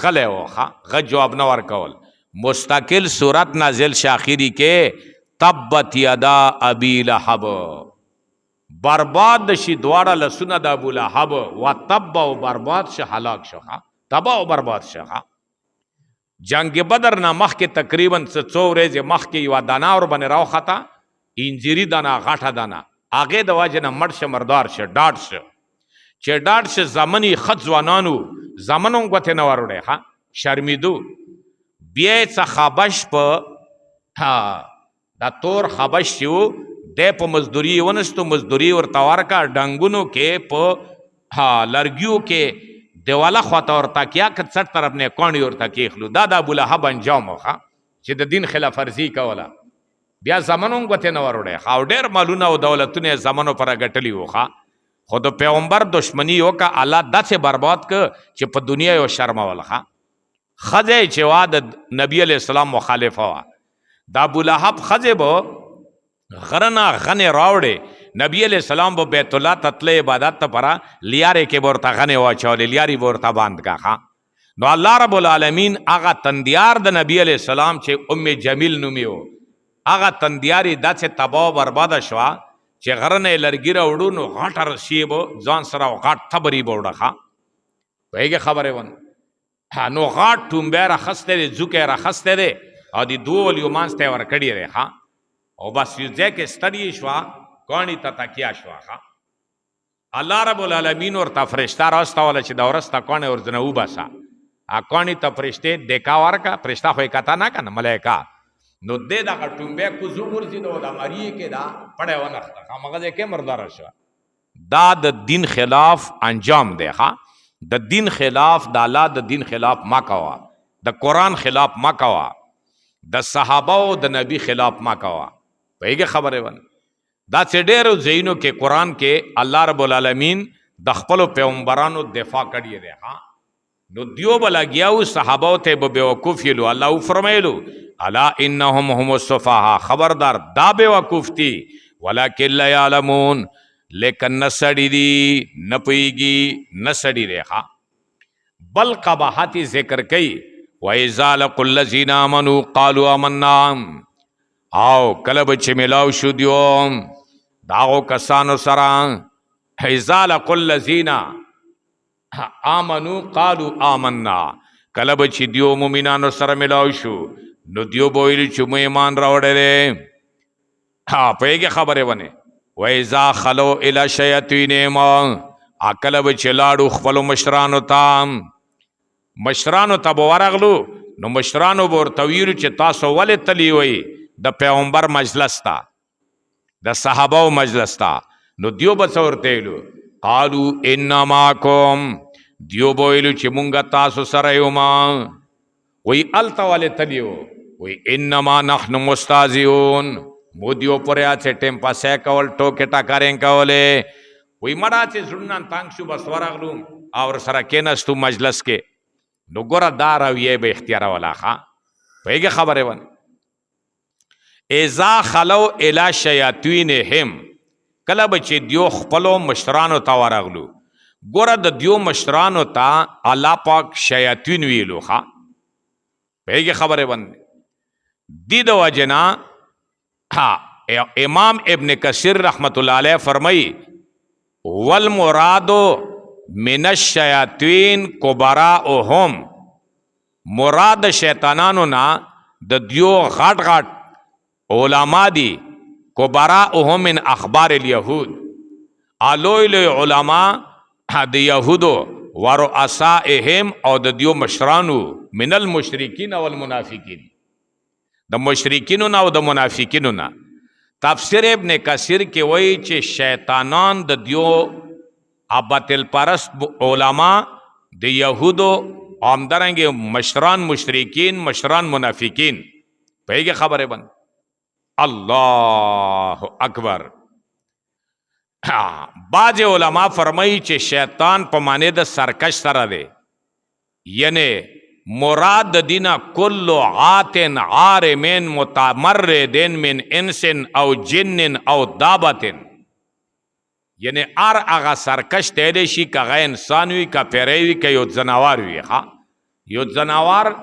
خله وخه غ جواب نه ورکول مستقل صورت نازل شاخری کې تبت یدا ابي لهب برباد شي دواړه لسونه د ابو لهب و تب او برباد شه هلاک شه تبا او برباد شه جنگ بدر نه مخکې تقریبا څو ورځې مخکې یوه دانه ور باندې راوخته انجیري دانه غټه دانه هغې د وجې نه مړ شه مردار شه ډاډ شه چې ډاډ شه زمن یې ښه ځوانانو زمن هم ګوتې نه ور وړی ښه شرمېدو بیا یې څه خبش په دا تور خبش چې و دی په مزدوري یې ونستو مزدوري ورته ورکړه ډنګونو کې په لرګیو کې دیواله خواته ورته کیا که څټ طرف نه کاڼي ورته کېښلو دا د ابولهب انجام وښه چې د دین خلاف ورزي کوله بیا زمن هم ګوتې نه ور وړی او ډېر مالونه او دولتونه یې زمنو پره ګټلي وو خو د پیغمبر دشمني وکړه الله داسې برباد که چې په دنیا یې وشرمول ښځه یې چې وا د نبي علیه السلام مخالفه وه د ابولهب ښځې به غره نه غنې راوړې نبی علیہ السلام به بیت الله تتله عبادت ته پره لیارې کې به ورته غنې واچولې لیارې به ورته باند کا نو الله رب العالمین هغه تندیار د نبی علیہ السلام چې ام جمیل نومې و هغه تندیارې داسې تباه و برباده شوه چې غره نه یې لرګي راوړو نو غټه رسۍ به ځان سره غټ تبرې به وړه پوهېږې خبرې ونه نو غټ ټومبی راخستی دی ځوکی راخستی دی او د دوو ولیو منځ ته یې ورکړي دی او بس یو ځای کې ستړې شوه کاڼي ته تکیه شوه الله رب العالمین ورته فرشته راستوله چې د ورسته کاڼی ورځنه وباسه کاڼي ته فرشتې دیکا ورکړه فرشته خو یې کته نه که نه ملایکه نو دې دغه ټومبی کوزو غورځېدو د مریې کې دا پړی ونښته همغه ځای کې مرداره شوه دا د دین خلاف انجام دی د دین خلاف د الله د دین خلاف ما کوه د قرآن خلاف ما کوه د صحابه او د نبی خلاف ما کوه پوهېږې خبرې ونه دا چې ډېرو ځایونو کې قرآن کې الله رب العالمین د خپلو پیغمبرانو دفاع کړی دی نو دیو به لګیا و صحابو ته به بیوقوف یلو الله وفرمیلو الا انهم هم السفهاء خبردار دا بیوقوف دي ولکن لا یعلمون لیکن نه سړي دي نه پوهېږي نه سړي دی بل قباحت ذکر کوي وإذا لقوا الذين آمنوا قالوا آمنا او کله به چې ملاو شو دیو د هغو کسانو سره اذا لقوا الذین آمنوا قالوا آمنا کله به چې دیو مؤمنانو سره ملاو شو نو دیو به ویل چې مو ایمان راوړی پوهېږې خبرې ونې وإذا خلوا الی شیاطینهم کله به چې لاړو خپلو مشرانو ته مشرانو ته به ورغلو نو مشرانو به ورته ویلو چې تاسو ولې تلي وئ د پیغمبر مجلس ته د صحابه مجلس ته نو دیو به څه ورته ویلو قالو انا معکم دیو به ویلو چې مونږ تاسو سره یو ما وی هلته ولې تلي وو وی انما نحن مستهزئون مو دیو پورې هسې ټیم پاسې کول ټوکې ټکارې کولې وی مړه چې زړونه تنګ شو بس ورغلو او ورسره کېناستو مجلس کې نو ګوره دا رویې به اختیاروله پوهېږې خبرې ونه اذا خلو الی شیاطینهم کله به چې دیو خپلو مشرانو ته ورغلو ګوره د دیو مشرانو ته الله پاک شیاطین ویلو ښه پوهېږې خبرې باندې دې د وجې نه امام ابن کثیر رحمت الله علیه فرمایي والمراد من الشیاطین کبراءهم مراد شیطانانو نه د دیو غټ غټ علما دي کبراءهم من اخبار الیهود الوی لوی علما د یهودو ورؤسائهم او د دیو مشرانو من المشرکین والمنافقین د مشرکینو نه او د منافقینو نه تفسیر ابن کثیر کې وایي چې شیطانان د دیو باطل پرست علما د یهودو همدارنګې مشران مشرکین مشران منافقین پوهېږې خبرې بند الله اکبر بعض علما فرمایي چې شیطان په معنی د سرکش سره دی یعنی مراد د دینه کل عاتن عارمن متمردن من انس او جن او دابت یعنی هغه سرکش دی شي که هغه انسان وي که پیری وي که یو ځناور وي یو ځناور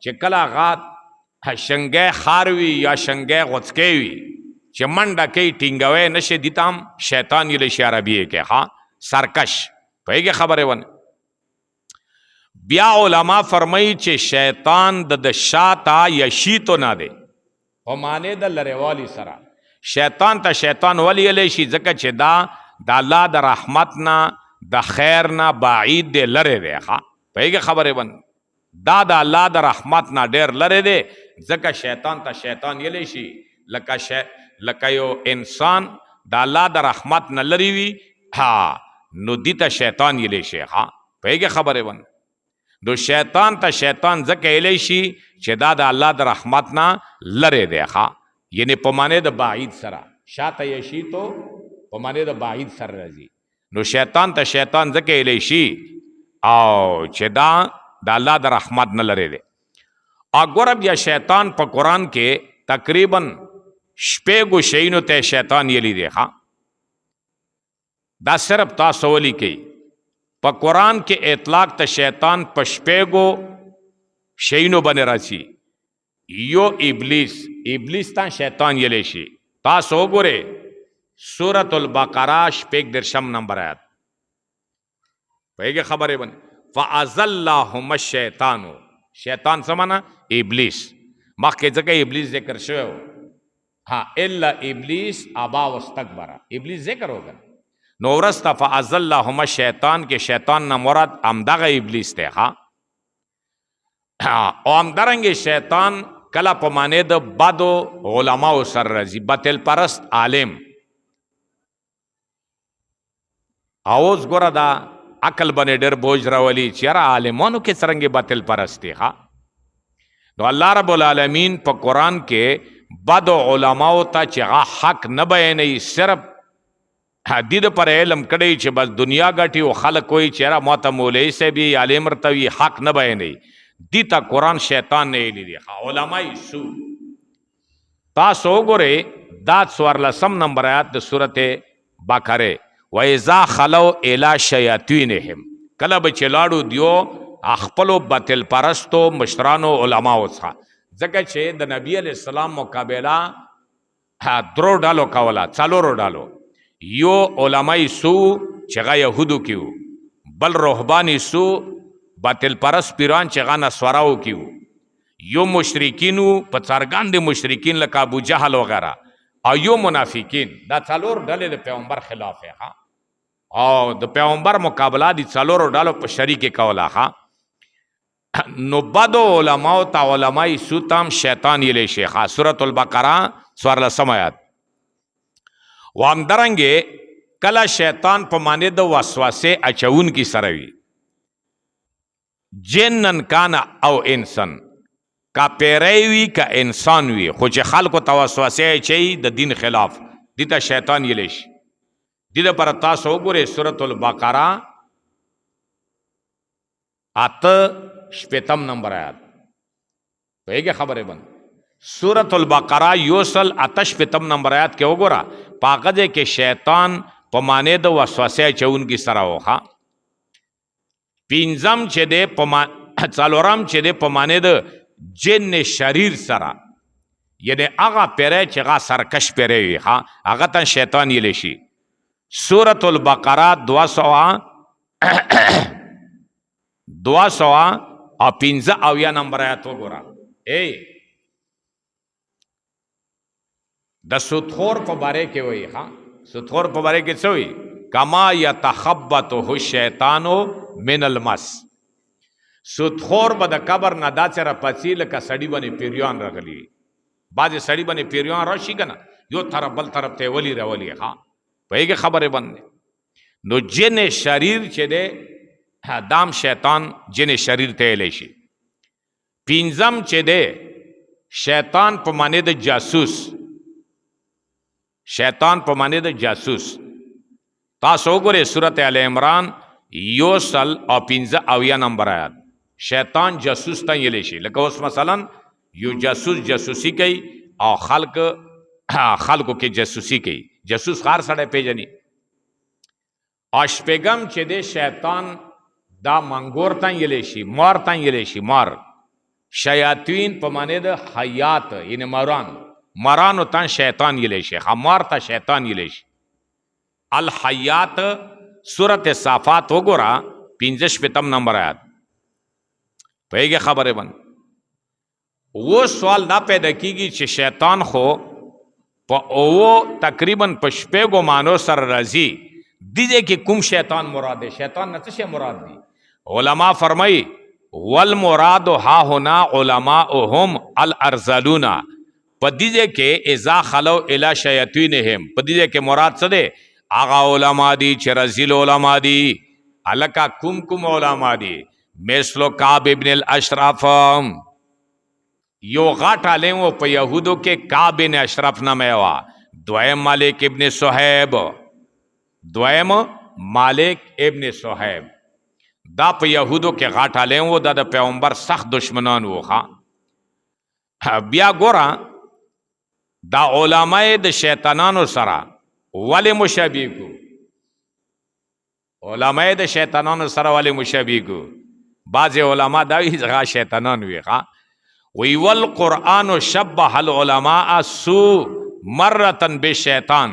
چې کله هغه شنګی خار وي یا شنګی غوڅکی وي چې منډه کوي ټینګوی نشي دي ته هم شیطان یې شي عربي کې سرکش پوهېږې خبرې ونه بیا علما فرمایي چې شیطان د شاته یا شیتو نه دی په معنی د لرېوالي سره شیطان ته شیطان ولیلی شي ځکه چې دا د الله د رحمت نه د خیر نه بعید دی لرې دی پوهېږې خبرې ونه دا د الله د رحمت نه ډېر لرې دی ځکه شیطان ته شیطان یلی شي لکه یو انسان د الله د رحمت نه لرې وي نو دې ته شیطان یلی شي پوهېږې خبرې ونه نو شیطان ته شیطان ځکه یلی شي چې دا د الله د رحمت نه لرې دی یعنی په معنی د بعید سره شاته یې شي تو په معنی د بعید سره راځي نو شیطان ته شیطان ځکه یلی شي او چې دا د الله د رحمت نه لرې دی ګوره بیا شیطان په قرآن کې تقریباً شپېږو شیونو ته شیطان یلی دی دا صرف تاسو ولیکئ په قرآن کې اطلاق ته شیطان په شپېږو شیونو باندې راځي یو ابلیس ته شیطان یلی شي تاسو وګورئ سورة البقره 14 نمبر آیات پوهېږې خبرې باندې فأزلهم الشیطان شیطان څه معنا ابلیس مخکې ځکه ابلیس ذکر شوی الا ابلیس ابا واستکبر ابلیس ذکر ہوگا نو ورسته فأزلهم الشیطان کې شیطان نه مراد همدغه ابلیس دی او همدارنګې شیطان کله په معنی د بدو علماو سره راځي باطل پرست عالم اوس ګوره دا عقل باندې ډېر بوج راولي چې یاره عالمانو کې څرنګې باطل پرست دی نو الله رب العالمین په قرآن کې بد علماو ته چې هغه حق نه بیانوي صرف دې دپاره علم کړی چې بس دنیا ګټي او خلک وایي چې یاره ما ته مولوي صاحب یې عالم ورته وي حق نه بیانوي دې ته قرآن شیطان نه ویلي دی علمای سو تاسو وګورئ دا 14 نمبر آیات د سورت بقره وَإِذَا خَلَوْا إِلَىٰ شَيَاطِينِهِمْ کله به چې لاړو دیو خپلو باطل پرستو مشرانو علماو څخه ځکه چې د نبی علیه السلام مقابله درو ډالو کوله څلورو ډالو یو علمای سو چې هغه یهودو کې وو بل رهباني سو باطل پرست پیران چې هغه نصاراو کې وو یو مشرکین وو په څرګند د مشرکین لکه ابو جهل وغیره او یو منافقین دا څلور ډلې د پیغمبر خلاف او د پیغمبر مقابله دي څلورو ډالو په شریک کوله نو بدو علماو تا علماء سوتام شیطان یلی شیخا سورة البقره 14 آیات وامدارنګې کله شیطان په معنی د وسوسې اچون کی سره وي جنن کان او انسان کا پیری وي کا انسان وي خو چې خلکو ته وسوسې اچوي د دین خلاف دې ته شیطان یلی شي دې لپاره تاسو وګورئ سورة البقره 8 نمبر آیات پوهېږې خبرې باندې سورة البقره 8 نمبر آیات کې وګوره په هغه ځای کې شیطان په معنی د وسوسې اچونکي سره وخه پینځم چې دی څلورم چې دی په معنی د جن شریر سره، یعنی هغه پیری چې هغه سرکش پیری وي هغه ته شیطان ویلی شي. سورة البقره 215 نمبر آیات وګوره. د سودخور په باره کې وایي سودخور په باره کې څه وایي؟ کما یتخبطه الشیطان من المس. سودخور به د قبر نه داسې راپڅي لکه سړي باندې پیریان راغلي. بعضې سړي باندې پیریان راشي که نه، یو طرف بل طرف ته ولی راولي پوهېږې خبرې باندې. نو جن شریر چې دی دام شیطان جن شریر ته ویلی شي. پنځم چې دی شیطان په معنی د جاسوس. شیطان په معنی د جاسوس. تاسو وګورئ سورت ال عمران 115 نمبر آیات. شیطان جاسوس ته ویلی شي. لکه اوس مثلا یو جاسوس جاسوسي کوي او خلکو کې جاسوسي کوي. جاسوس خار سړی پیژني. او شپږم چې دی شیطان دا منګور ته ویلی شي، مار ته ویلی شي. مار شیاطین په معنی د حیات یعنی مرانو ته شیطان ویلی شي. مار ته شیطان ویلی شي. الحیات سورت صافات وګوره 55 نمبر آیات. پوهېږې خبرې باندې. وہ سوال دا پیدا کیږي چې شیطان خو په تقریبا په شپږو معنو سره راځي. دې کې کوم شیطان مراد دی؟ شیطان نه څه شی مراد دی؟ علما فرمایي والمراد ها هنا علماءهم الارذلون. په دې کې اذا خلو الی شیاطینهم، په دې کې مراد څه دی؟ هغه علما دي چې رذیل علما دي. الکه کوم علما دي؟ مثلو کعب ابن الاشرف، یو غټ عالم و په یهودو کې کعب ابن اشرف نامه وا. دویم مالک ابن صہیب، دویم مالک ابن صہیب دا په یهودو کې غټ عالم و. دا د پیغمبر سخت دشمنان و. بیا ګوره دا علماء د شیطانانو سره ولی مشابه کو؟ علماء د شیطانانو سره ولی مشابه کو؟ بعض علما دا وی هغه شیطانان وی وی والقرآن شبه العلماء سو مرتن بالشیطان.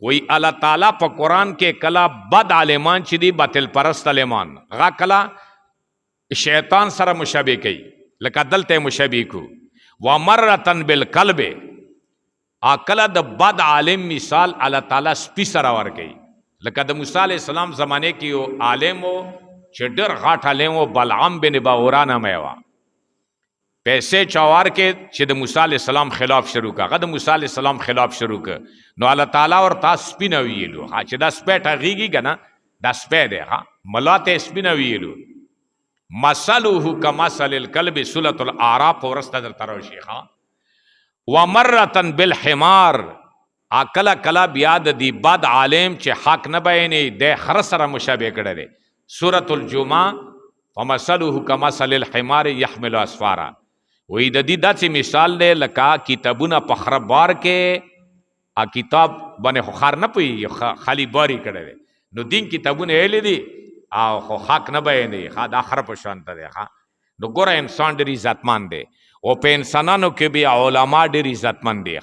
وی اللہ تعالی په قرآن کې کلا بد عالمان چې دی باطل پرست عالمان هغه کلا شیطان سره مشابه کوي. لکه دلته مشابه کو. ومرتن بالقلب، کلا د بد عالم مثال اللہ تعالی سپی سره ورکوي. لکه د موسی علیہ السلام زمانه کې یو عالم و چې ډېر غټ عالم و، بلعام بن باورا نامه وا. پیسې چوار کې چې د موسی علیہ السلام خلاف شروع کا، هغه د موسی علیہ السلام خلاف شروع کا. نو الله تعالی ورته سپی نه ویلو چې دا سپی ټغیږي که نه، دا سپی دی ملا ته سپی نه ویلو. مثله کمثل الکلب سورة الاعراف ورسته درته راشي. ومرتن بالحمار، کله کله بیا د دې بد عالم چې حق نه بیانې د خر سره مشابه کړی دی. سورة الجمعه ومثله کمثل الحمار یحمل اسفارا. وی د دې داسې مثال دی لکه کتابونه په خره بار کې، کتاب باندې خو خر نه پوهېږي، خالي باري کړی دی. نو دین کتابونه ویلي دي او خو حق نه بیانوي. دا خره په شانته دی. نو ګوره انسان ډېر عزتمند دی او په انسانانو کې بیا علما ډېر عزتمند دی.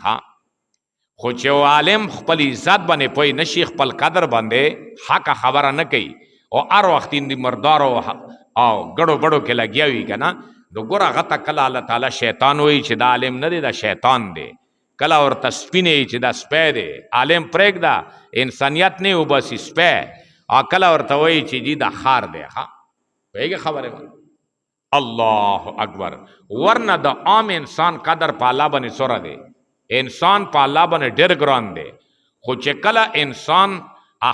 خو چې عالم خپل عزت باندې پوه نشي، خپل قدر باندې حق خبره نه کوي او هر وخت د مردارو او ګړو بړو کې لګیا وي که نه، نو ګوره هغه ته کله الله تعالی شیطان وایي چې دا عالم نه دی، دا شیطان دی. کله ورته سپی نه وي چې دا سپی دی. عالم پرېږده، انسانیت نه وباسي سپی. او کله ورته وایي چې جی دا خار دی. پوهېږې خبرې باندې. الله اکبر. ورنه د عام انسان قدر په الله باندې څوره دی. انسان په الله باندې ډېر ګران دی. خو چې کله انسان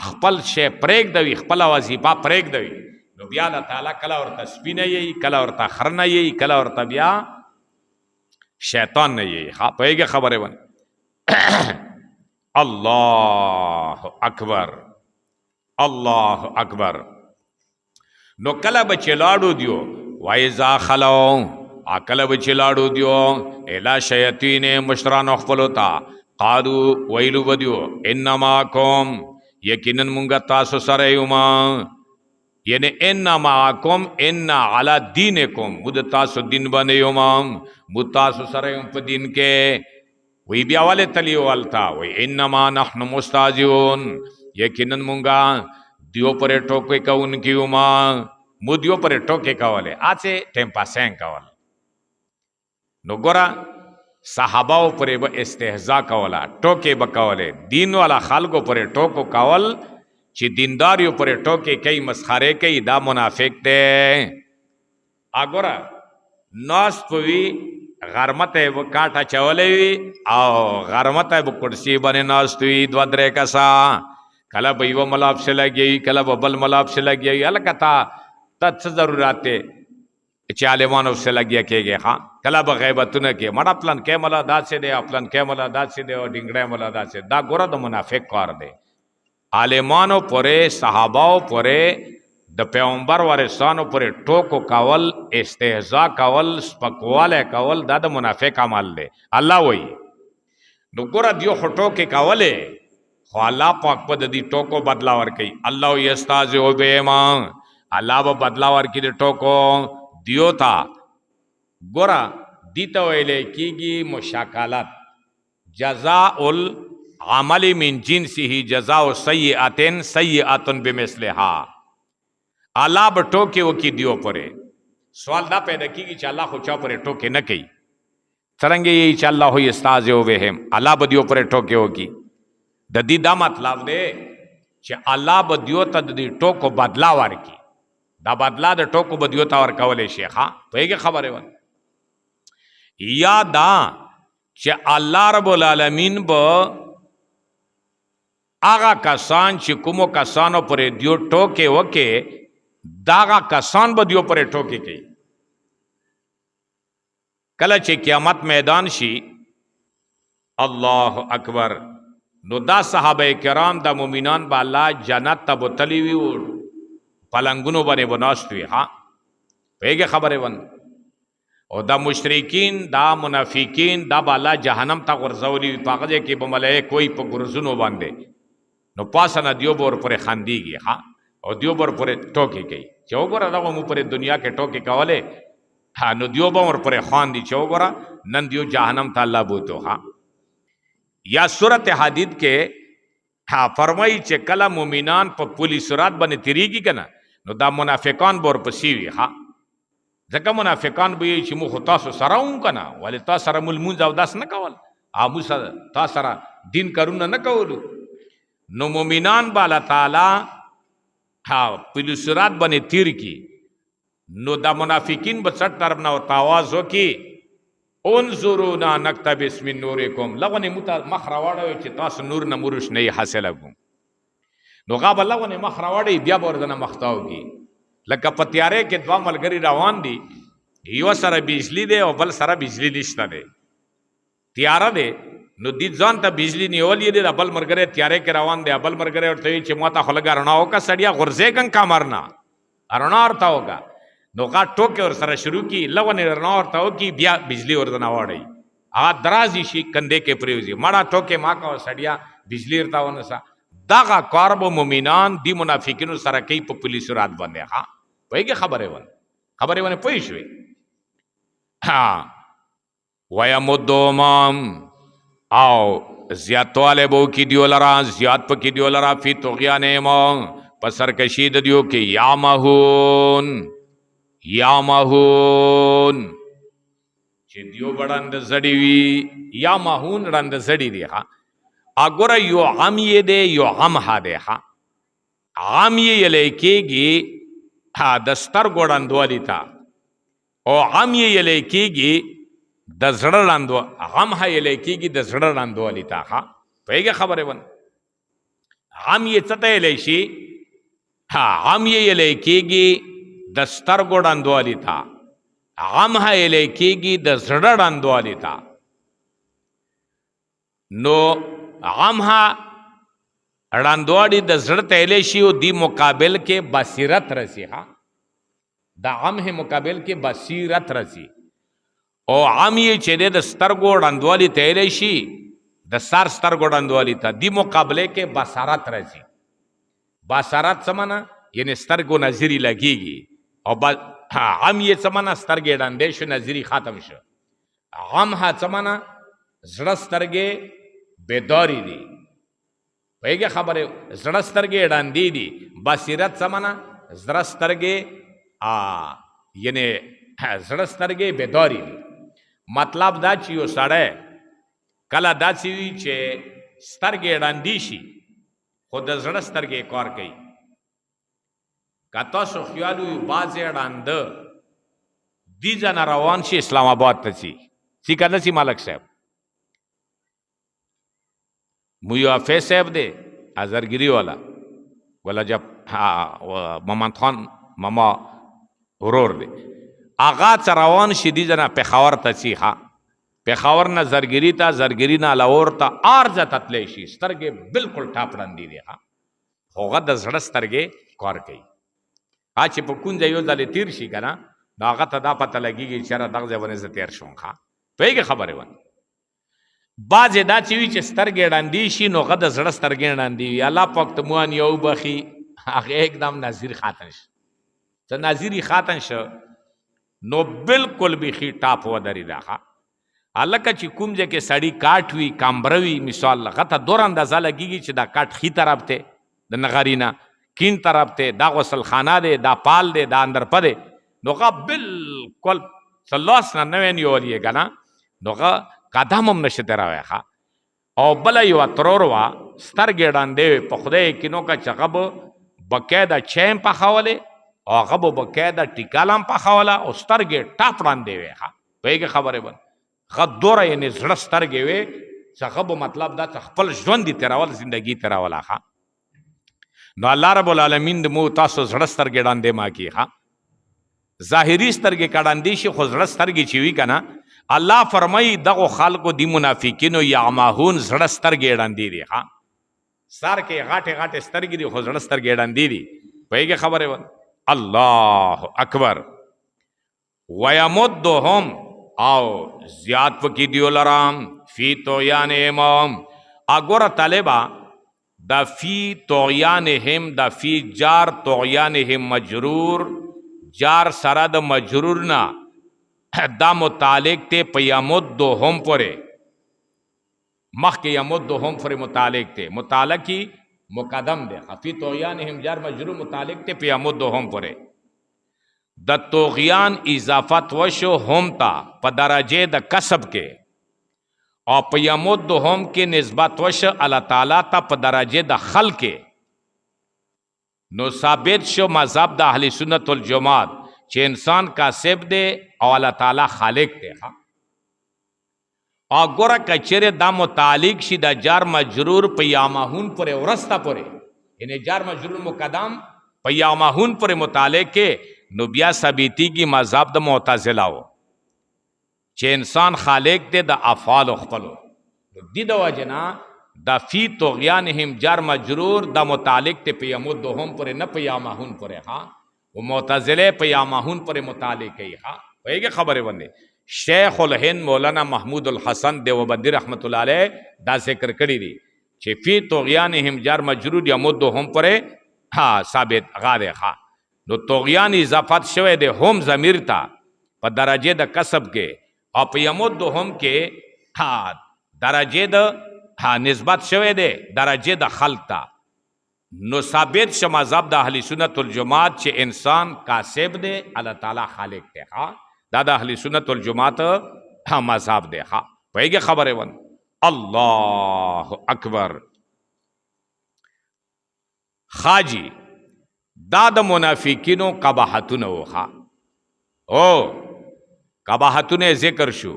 خپل شی پرېږدوي، خپله وظیفه پرېږدوي، نو بیا الله تعالی کله ورته سپی نه یي، کله ورته خر نه یي، کله ورته بیا شیطان نه یي. پوهېږې خبرې باندې. الله اکبر، الله اکبر. نو کله به چې لاړو دیو وایذا خلو، کله به چې لاړو دیو الی شیاطین مشرانو خپلو ته، قالو ویلو به دیو انما کوم، یقینا مونږ تاسو سره یو ما، यानी इन्ना माकुम इन्ना अला दीनकुम, मुद तासु दिन बने योमाम, मुद तासु सरयम प दिन के वही भी वाले तलियो वालता वही इन्नमा नहनु मुस्ताजिऊन, यकीनन मुंगा दियो परे टोके का उनकी उमा मुदियो परे टोके का वाले आचे टेम्पा सेंग का वाले नो गोरा साहबाओ परे ब इस्तेहजा का वाला टोके बकावले दीन वाला खालको परे टोको कावल ची दीनदारियों परे टोके कई मस्खारे कई दा मुनाफिक दे आगोरा नौस पवी गरमत है वो काटा चवले आओ गरमत है वो कुर्सी बने नौस्तुई द्वद्रे कसा कला वो मलाब से लगी कला बल मलाब से लगी अलकता तत्स जरूराते चाले मानव से लगिया के गए हाँ कला बगैबत न के मड़ा प्लन के मला दाद से दे अपलन के मला दाद से दे और डिंगड़े मला दाद से दा गोरा द मुनाफिक कर दे आलेमानो परे सहाबाओ परे द पैगंबर वारे सानो परे टोको कावल इस्तेहजा कावल स्पकवाले कावल दा द मुनाफिक अमल दे अल्लाह वही नो गोरा दियो हटो के कावले अल्लाह पाक पद दी टोको बदलावर कई अल्लाह यस्ताज़ ओ बेमा अल्लाह ब बदलावर की टोको दियो था गोरा दीता वेले कीगी मुशाकलत जज़ाउल अमली मिन जिन्सिही जज़ाउ सय्यअतिन सय्यअतुन बिमिस्लिहा अल्लाह ब टोके वो की दियो परे सवाल दा पैदा की अल्लाह खुचा परे टोके न कई तरंगे ये अल्लाह हो यस्ताज़ ओ बेहम अल्लाह ब दियो परे टोके होगी ददी दा मतलब दे चे अल्लाह बदियो तदी टोको बदलावर की दा बदला द टोको बदियो तावर कवले शेखा तो ये खबर है वन या दा चे अल्लाह रब्बुल आलमीन ब आगा कसान चे कुमो कसानो परे दियो टोके वके दागा कसान बदियो परे टोके के कल चे क़यामत मैदान शी अल्लाह अकबर नो दा सहाबे किराम दा मुमिनान बाला जन्नत तब तलीवी पलंगुनो बने बनास्तुए हाँ पेगे खबरें वन और दा मुशरिकीन दा मुनाफिकीन दा बाला जहनम ता गुरजौली पागजे की बमले कोई प गुरजुनो बांधे नो पासा न दियो बोर परे खांदी गई हाँ और दियो बोर परे टोके गई चौगोरा दा मुँह परे दुनिया के टोके कावले हाँ नो दियो बोर परे खान दी चौगोरा नन दियो जहनम ता अल्लाह बूतो हाँ या सूरत हदीद के हाँ फरमाई चे कला मुमिनान प पुलिस सुरात बने तिरीगी कना नो दा मुनाफिकान बोर पसीवी हाँ जका मुनाफिकान भी चे मुख तासो सराऊं कना वाले ता सरा मुलमुन जावदास न कवल आमुसा ता सरा दिन करुन न कवलु नो मुमिनान बाला ताला हाँ पुलिस सुरात बने तिर की नो दा मुनाफिकीन बचट तरफ ना तावाज हो की उन्जुरूना नक्तबिस मिन नूरिकुम लगने मुता मखरावाड़े चे तास नूर न मुरुश नहीं हासिल अगुम नो गाब लगने मखरावाड़े बिया बोरदना मख्ताओगी लका पत्यारे के द्वा मलगरी रवान दी यो सारा बिजली दे और बल सारा बिजली दिश्ता दे त्यारा दे नो दी जान ता बिजली नहीं ओलिए दे बल मरगरे त्यारे के रवान दे बल मरगरे और तई चे माता खलगा रणाओ का सड़िया गुरजे गं का मरना अरणा अर्था होगा नौका टोके और सरा शुरू की लवन रनावरता हो की बिया बिजली और दनावाड़ी आ दराजी शी कंधे के प्रयोजी माड़ा टोके माँ का और सड़िया बिजली रता होने सा दागा कारबो मुमिनान दी मुनाफिकिन सरा कई पुलिस रात बंदे हाँ वही के खबरें वन पोइश हुई हाँ वया मुद्दोमाम आओ जियात वाले बो की दियो लरा जियात प की दियो लरा फी तुगिया ने मों पसर कशीद दियो के यामाहून चिदियो बड़ंद जड़ीवी यामाहून रंद जड़ी दे हाँ अगोरा यो हम ये दे यो हम हा दे हाँ हम ये लेकेगी हाँ दस्तर गोड़ंद वाली था और हम ये लेकेगी दजड़ंद हम हा ये लेकेगी दजड़ंद वाली था हाँ तो खबर है वन हम ये चते लेशी हाँ हम ये लेकेगी दस्तर गोड़ंदवाली था हम है लेकेगी दजड़ंदवाली था नो हम हा रंदवाड़ी दजड़ तैलेशी दी मुकाबिल के बसीरत रसी हाँ दा हम है मुकाबिल के बसीरत रसी और हम ये चेदे दस्तर गोड़ंदवाली तैलेशी दस्तार स्तर गोड़ंदवाली था दी मुकाबले के बसारत रसी बसारत समाना یعنی سترګو نظری لګیږي. او غم یې څه معنی؟ سترګې ړندې شو، نظری ختم شو. غم ها څه معنی؟ زړه سترګې بیداری دي. پوهېږې خبرې؟ زړه سترګې ړندې دي. بصیرت څه معنی؟ زړه سترګې یعنی زړه سترګې بیداری دي. مطلب دا چې یو سړی کله داسې وي چې سترګې ړندې شي خو د زړه سترګې کار کوي. که تاسو خیال وي بعضې ړانده دې ځنه روان شي اسلام آباد ته ځي که نه ځي ملک صاحب؟ مویو حافظ صاحب دی ازرګري والا ولا جب محمد خان ماما ورور دی، هغه څه روان شي دې ځنه پېښور ته ځي. پېښور نه زرګري ته، زرګري نه لاهور ته، هر ځای ته تللی شي. سترګې بلکل ټاپ ړندې دي. خو هغه د زړه سترګې کار کوي. چې په کوم ځای یو ځلې تېر شي که نه نو هغه ته دا پته لګېږي چې یاره دغه ځای باندې زه تېر شوم. پوهېږې خبرې ونه؟ بعضې دا چې وي چې سترګې ړندې شي نو هغه د زړه سترګې ړندې وي. الله پاک ته موان یو بخي، هغه एकदम نظیر ختم شي. چې نظیر ختم شو نو بلکل بیخي ټاپ ودرېده. هلکه چې کوم ځای کې سړي کاټ وي، کامبره وي، مثال هغه ته دور اندازه لګېږي چې دا کاټ ښي طرف دی د نغري نه، کین طرف ته دا غسل خانه دی، دا پال دی، دا اندرپه دی. نو هغه بلکل لاس نه نوی نیولی یې که نه نو هغه قدم هم نشي تېروی. او بله یوه ترور وه سترګې ړندې وې. په خدای یقین وکړه چې هغه به بقاعده چای هم پخولې او هغه به بقاعده ټیکاله هم پخوله او سترګې ټاپ ړندې وې. پوهېږې خبرې به؟ هغه دوره یعنې زړه سترګې وې چې هغه به مطلب دا چې خپل ژوند یې تېرول، زندګي تېروله. نو الله رب العالمین د مو تاسو زړه سترګې ړندې ما کړي. ظاهري سترګې که ړندې شي خو زړه سترګې چې وي که نه، الله فرمایي دغو خلکو د منافقینو یعمهون زړه سترګې ړندې دي. سر کې غاټې غاټې سترګې دي خو زړه سترګې ړندې دي. پوهېږې خبرې ونه؟ الله اکبر. ویمدهم او زیات پکې دیو لرام فی طغیانهم. اګوره طالبه دا فی طغیانهم، دا فی جار طغیانهم مجرور، جار سره د مجرور نه دا متعلق ته په یمدهم پورې. مخکې یمدهم پورې متعلق ته، متعلقی مقدم دی. فی طغیانهم جار مجرور متعلق ته په یمدهم پورې. د طغیان اضافت وشو هم تا په درجه د کسب کې، او په یمدهم کې نسبت وشو الله تعالی ته په درجه د خلق کې. نو ثابت شو مذهب د اهل سنت والجماعت چې انسان کاسب دی او الله تعالی خالق دی. او ګوره که چیرې دا متعلق شي د جار مجرور په یامهون پورې ورسته پورې، یعنی جار مجرور مقدم په یامهون پورې متعلق کې، نو بیا ثابتېږي مذهب د معتزله و چې انسان خالق دی د افعال خپلو. دې د وجې نه دا فی طغیانهم جار مجرور دا متعلق ته په یمدهم پورې نه په یامهون پورې. و معتزله په یامهون پورې متعلق کوي. پوهېږې خبرې باندې؟ شیخ الهند مولانا محمود الحسن دیوبندي رحمت الله علیه دا ذکر کړی دی چې فی طغیانهم جار مجرور یمدهم پورې ثابت هغه دی. نو طغیان اضافت شوی دی هم ضمیر ته په درجه د کسب کې، او په یمدهم کې درجه د نسبت شوی دی درجه د خلق ته. نو ثابت شو مذهب د اهل سنت والجماعت چې انسان کاسب دی، الله تعالی خالق دی. دا د اهل سنت والجماعت مذهب دی. پوهېږې خبرې ونه؟ الله اکبر. خاجی دا د منافقینو قباحتونه وخا او قباحتونه ذکر شو.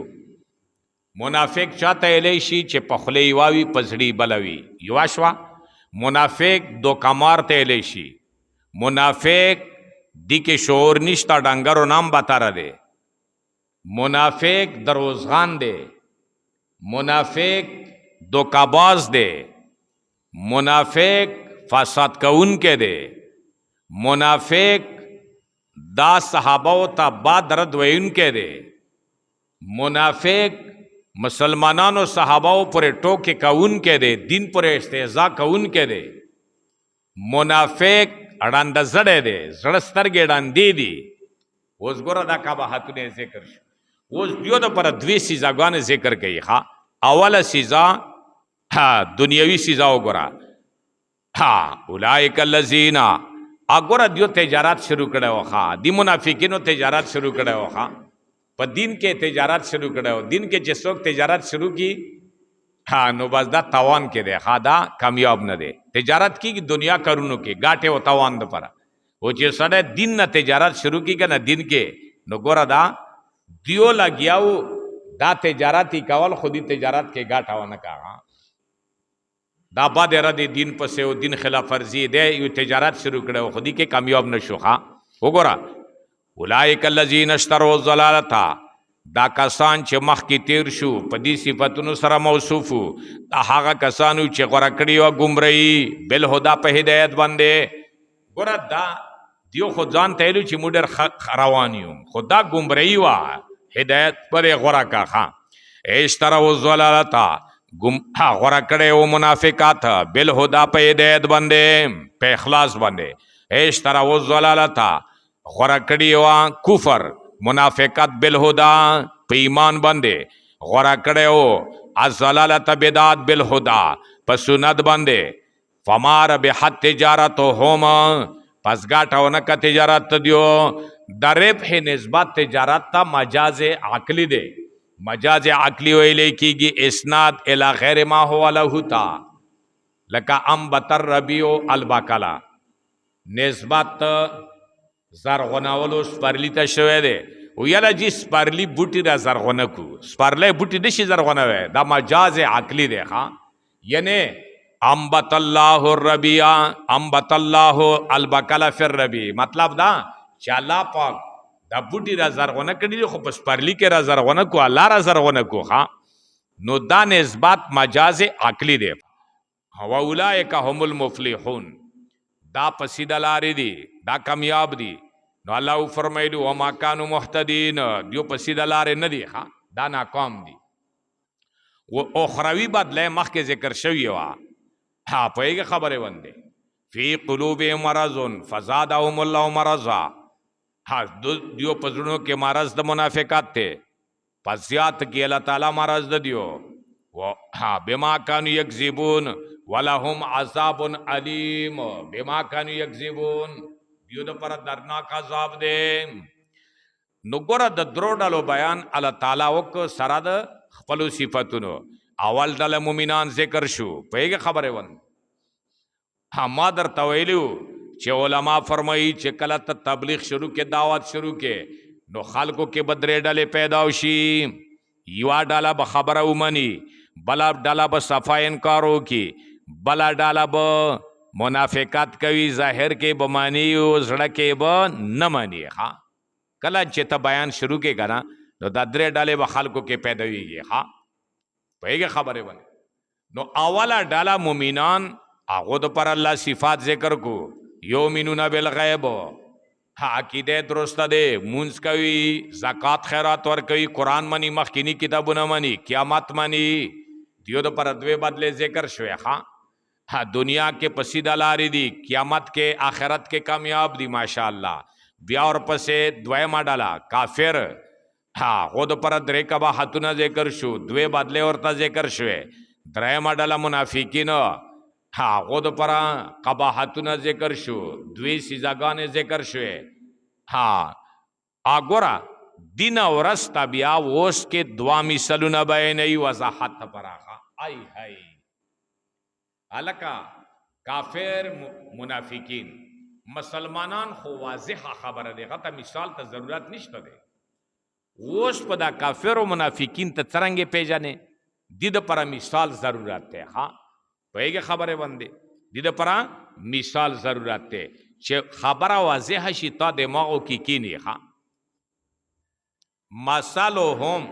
منافق چاته الی شي چې په خوله یې واوي په زړه بله وي. یوه شوه. منافق دوکمار ته الی شي. منافق دی کې شعور نشته، ډنګرو نام بتاره دی. منافق دروزغان دی. منافق دوکاباز دی. منافق فساد کوونکی دی. منافق دا صحابو ته بد رد ویونکی دی. منافق مسلمانانو صحابو پورې ټوکې کوونکی دی، دین پورې استهزا کوونکی دی. منافق اړان د زړه دی زړه سترګې ړاندې دي. اوس ګوره دا قباحتونه ذکر شو. اوس دیو د پر دوی سزاګانې ذکر کوي. ها اوله سزا دنیوي سزا وګوره. اولئک الذین اګوره دیو تجارت شروع کړو. ها دی منافقینو تجارت شروع کړو. ها په دین کې تجارت شروع کړو. دین کې چې څوک تجارت شروع کی نو بس دا تاوان کې دی. ها دا کامیاب نه دی. تجارت کی دنیا کارونو کې ګاټه او تاوان د پر او چې سره دین نه تجارت شروع کی کنه دین کې نو ګوره دا دیو لګیاو دا تجارتی کول خودی تجارت کې ګاټه ونه کا. دا بعد را دی دین پسې او دین خلاف ورزي دی یو تجارت شروع کړو خودی کې کامیاب نشو. ها وګوره اولئک الذین اشتروا الضلالة دا کسان چې مخکې تیر شو په دې صفاتونو سره موصوفو دا هغه کسانو چې غوړه کړي او گمراهي بالهدى په هدایت باندې. ګوره دا دیو خو ځان ته ویلو چې موږ ډېر روان یو خدا گمراهي وا هدایت پرې غوړه کا. اشتروا الضلالة غوړه کړي او منافقات بالهدى په هدایت باندې په اخلاص باندې. اشتروا الضلالة غوړه کړي او کفر منافقت بالهدى په ایمان باندې غوړه کړي او الضلالة بدعت بالهدى په سنت باندې. فما ربحت تجارتهم پس ګټونه ک تجارت دیو. د ربح نسبت تجارت ته مجاز عقلی دی. مجاز عقلی ویل کیږي اسناد الی غیر ما هو له تا لکه انبت الربیع البقلا نسبت زرغونولو سپرلی ته شوی دی. ویلا جی سپرلی بوټی را زرغونه کو سپرلی بوټی نشي زرغونه دا مجاز عقلی دی. ها یعنی انبت الله الربیع انبت الله البقلا فی الربیع مطلب دا چې الله پاک دا بوټی را زرغونه کړي خو په سپرلی کې را زرغونه کو الله را زرغونه کو. ها نو دا نسبت مجاز عقلی دی. و اولئک هم المفلحون دا پسیده لارې دي دا کامیاب دي. نو الله فرمایلو وما كانوا مهتدین دیو پسیده لارې نه دي. ها دا ناکام دي. و اخروی بدله مخکې ذکر شوی وا ها پوهیږي خبره ونده فی قلوبهم مرض فزادهم الله مرضا. ها دیو پزړونو کې مرض د منافقت ته پس زیات کې الله تعالی مرض د دیو. و ها بما كانوا یکذبون ولهم عذاب علیم بما كانوا یکذبون دیو د پر درناک عذاب دی. نو ګوره د درو ډلو بیان الله تعالی وک سره د خپل صفاتونو. اول ډله مؤمنان ذکر شو پهګه خبره ون. ما در تویلو چې علما فرمایي چې کله ته تبلیغ شروع کې دعوت شروع کې نو خلکو کې بدرې ډلې پیدا وشي. یو ډله به خبره ومني بلا ډله به صفا انکار وکي بلا ډله به منافقت کوي ظاهر کې به مانی او زړه کې به نه مانی. ها کله چې ته بیان شروع کې کنه نو د درې ډلې به خلکو کې پیدا ویږي. ها پهګه خبره ونه. نو اوله ډله مؤمنان هغه د پر الله صفات ذکر کو یؤمنون بالغیب عقیده درسته ده مونږ کوي زکات خیرات ور کوي قرآن منی مخکینی کتابونه منی قیامت منی دیو د پر دوی بدله ذکر شوی. ها دنیا کې پسیده لارې دي قیامت کې آخرت کې کامیاب دي ماشاءاللہ. بیا اور پسې دویمه ډله کافر ها خود پر درې کبا حتونه ذکر شو دوی بدله ورته ذکر شوی. دریمه ډله منافقین ها خود پر قباحتونه ذکر شو دوی سزاګانې ذکر شوی. ها اګورا دین ورستا بیا ووس کې دوا مثالونه بیانې وضاحت پراخه. ای هی الکا کافر منافقین مسلمانان خو واضحه خبره دی غته مثال ته ضرورت نشته دی. ووس په دا کافر او منافقین ته څنګه پیژنې د دې پر مثال ضرورت دی. ها پهګه خبره باندې د دې پر مثال ضرورت دی چې خبره واضحه شي تا دماغو کې کینی. ها مثلهم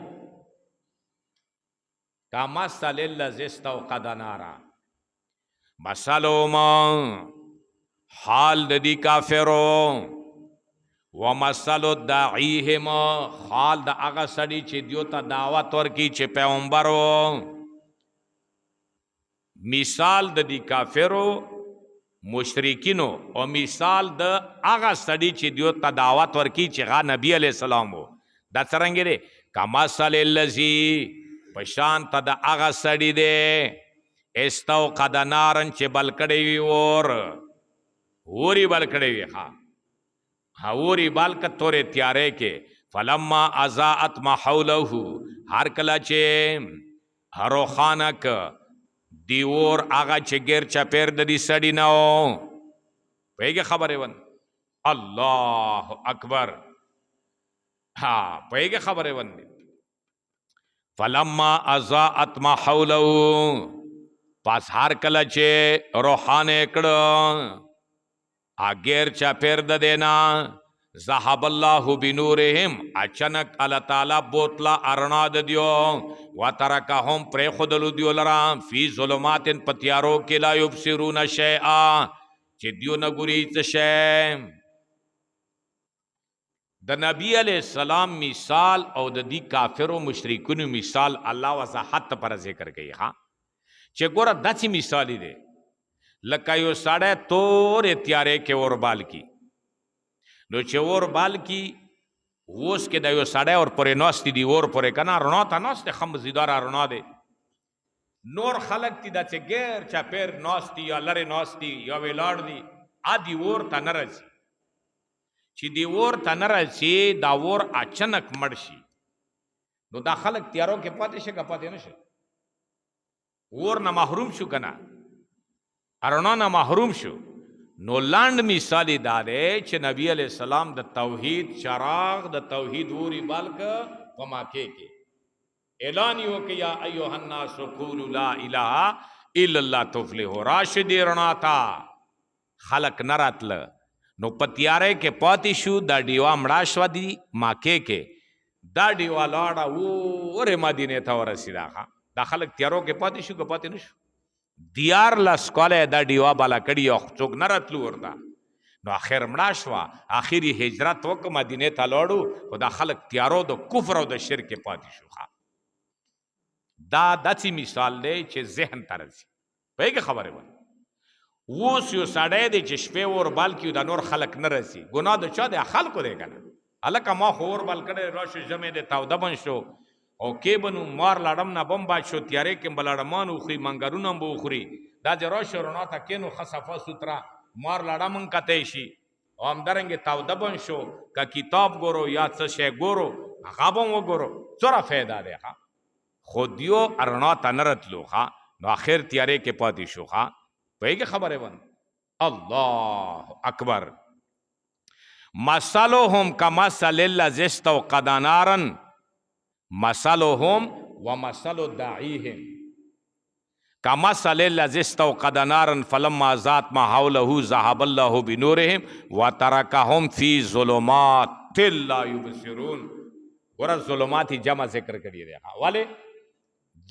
کمثل الذی استوقد نارا مثلهم حال د دې کافرو ومثل داعیهم حال د هغه سړي چې دیو ته دعوت ورکي چې پیغمبرو. مثال د دې کافرو مشرکینو او مثال د هغه سړي چې دیو ته دعوت ورکی چې هغه نبی علیہ السلام وو دا څرنګه دی کمثل الذی پشان ته د هغه سړي دی استوقد نارن چې بل کړی وي اوري بل کړی وي ها اوري بل کتورې تیارې کې فلما اضاءت ما حوله هر کله چې روخانک دیور آغا چې غیر چپیر د دې سړی نو پېګه خبره ون الله اکبر ها پېګه خبره ون فلما اضاءت ما حوله پس هر کله چې روحانه کړه اغیر چپیر د دینا ذهب الله بنورهم اچنک الله تعالی بوتلا ارناد دیو وترکهم پر خودلو دیو لرا فی ظلمات پتیارو کې لا یبصرون شیئا چې دیو نګوري څه شی د نبی علیہ السلام مثال او د دې کافرو مشرکونو مثال الله وضاحت پر ذکر کوي ها چې ګوره داسې مثال دی لکه یو سړی تورې تیارې کې اوربال کی نو چې اور بال کی اوس کې د یو سړی اور پورې ناستې دي اور پورې که نه رڼا ته ناست دی ښه مزیداره رڼا دی نور خلک دي دا چې غیر چاپیر ناست دي یا لرې ناست دي یا ولاړ دي دي اور ته نه راځي چې دې اور ته نه راځي دا اور اچنک مړ شي نو دا خلک تیارو کې پاتې شي که پاتې نه شي اور نه محروم شو که نه رڼا نه محروم شو نو لاند مثالی داده چې نبی علیہ السلام د توحید چراغ د توحید وری بالک پماکے کې اعلان یو کہ یا ایها الناس قولوا لا اله الا الله تفلحوا راشد رڼا تا خلق نراتل نو پتیاره کې پاتې شو دا دیوا مړه شو دی ماکے کې دا دیوا لاړه وره مدینه ته ورسیدا دا خلق تیارو کې پاتې شو که پاتې نشو دیار لسکاله دا دیوا بالا کړي او څوک نه راتلو ورته نو اخر مړه شوه اخري هجرت وکړه مدینې ته لاړو خو دا خلک تیارو د کفر او د شرک پاتې شو دا داسې مثال دی چې ذهن ته راځي پوهېږې خبرې به اوس یو سړی دی چې شپې اور بال کړي دا نور خلک نه رسي ګناه د چا دی خلکو دی که نه هلکه ما خو اور بال کړی راشو ژمی دی تاوده بند شو او کې بنو مار لاړم نه بم باد شو تیارې کې بلاړمان وخوري منګرونه هم به وخوري دا چې راشو رڼا ته کېنو ښه صفا سوتره مار لاړه هم کتی شي او همدارنګې تاوده بند شو که کتاب ګورو یا څه شی ګورو هغه به هم وګورو څومره فایده دی خو دیو رڼا ته نه رتلو نو آخر تیارې کې پاتې شو پوهېږې خبرې ون الله اکبر مثلهم کمثل الذی استوقد نارا مثلهم ومثل داعیهم کمثل الذی استوقد نارا فلما اضاءت ما حوله ذهب الله بنورهم وترکهم فی ظلمات لا یبصرون ور ظلمات جمع ذکر کړی دی والے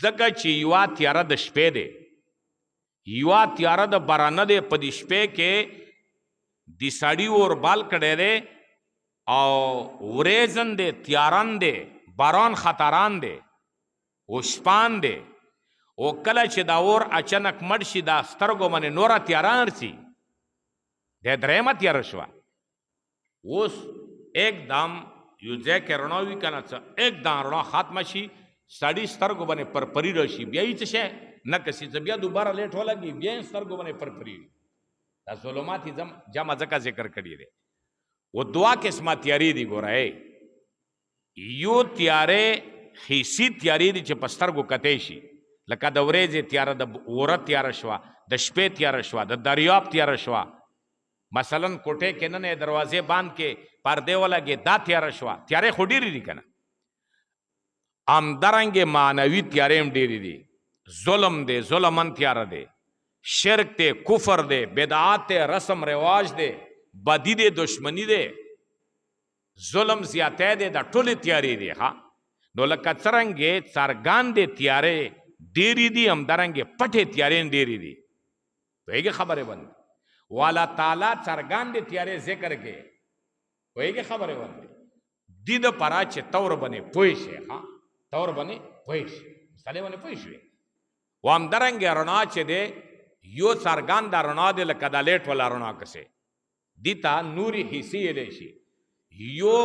ځکه چې یوا تیاره د شپې دی یوا تیاره د بارانه دی په دې شپې کې د سړي اور بال کړی دی او ورېځن دی تیاران دی باران خطران دی او شپان دی او کله چې دا اور اچنک مړ شي دا سترګو باندې نوره تیاره رسي د درېیمه تیاره شوه اوس एकदम یو ځای کې رڼا وي که نه څه एकदम رڼا ختمه شي سړي سترګو باندې پرپري راشي بیا یې څه شی نه کسي څه بیا دوباره لیټ ولګي بیا یې سترګو باندې پرپري دا ظلمات جمع ځکه ذکر کړي دی و دوه قسمه تیارې دي ګوره یو تیارې حسي تیارې دي چې په سترګو کتی شي لکه د ورځې تیاره د اوره تیاره شوه د شپې تیاره شوه د دریاب تیاره شوه مثلا کوټې کې نن دروازې باند کې پردې ولګې دا تیاره شوه تیارې خو ډېرې دي که نه همدارنګې معنوي تیارې هم ډېرې دي ظلم دی ظلمن تیاره دی شرک دی کفر دی بدعات دی رسم رواج دی بدی دی دشمنی دی ظلم زیاته دی دا ټولې تیارې دی نو لکه څرنګې څرګندې تیارې ډېرې دي همدارنګې پټې تیارې هم ډېرې دي پوهېږې خبرې باندې والا تعالی څرګندې تیارې ذکر کې پوهېږې خبرې باندې دې دپاره چې تور باندې پوه شي تور باندې پوه شي مسلې باندې پوه شوې و همدارنګې رڼا چې دی یو څرګند رڼا دی لکه د لیټ ولا رڼا کسې دي ته نوري حسي یلی شي. یو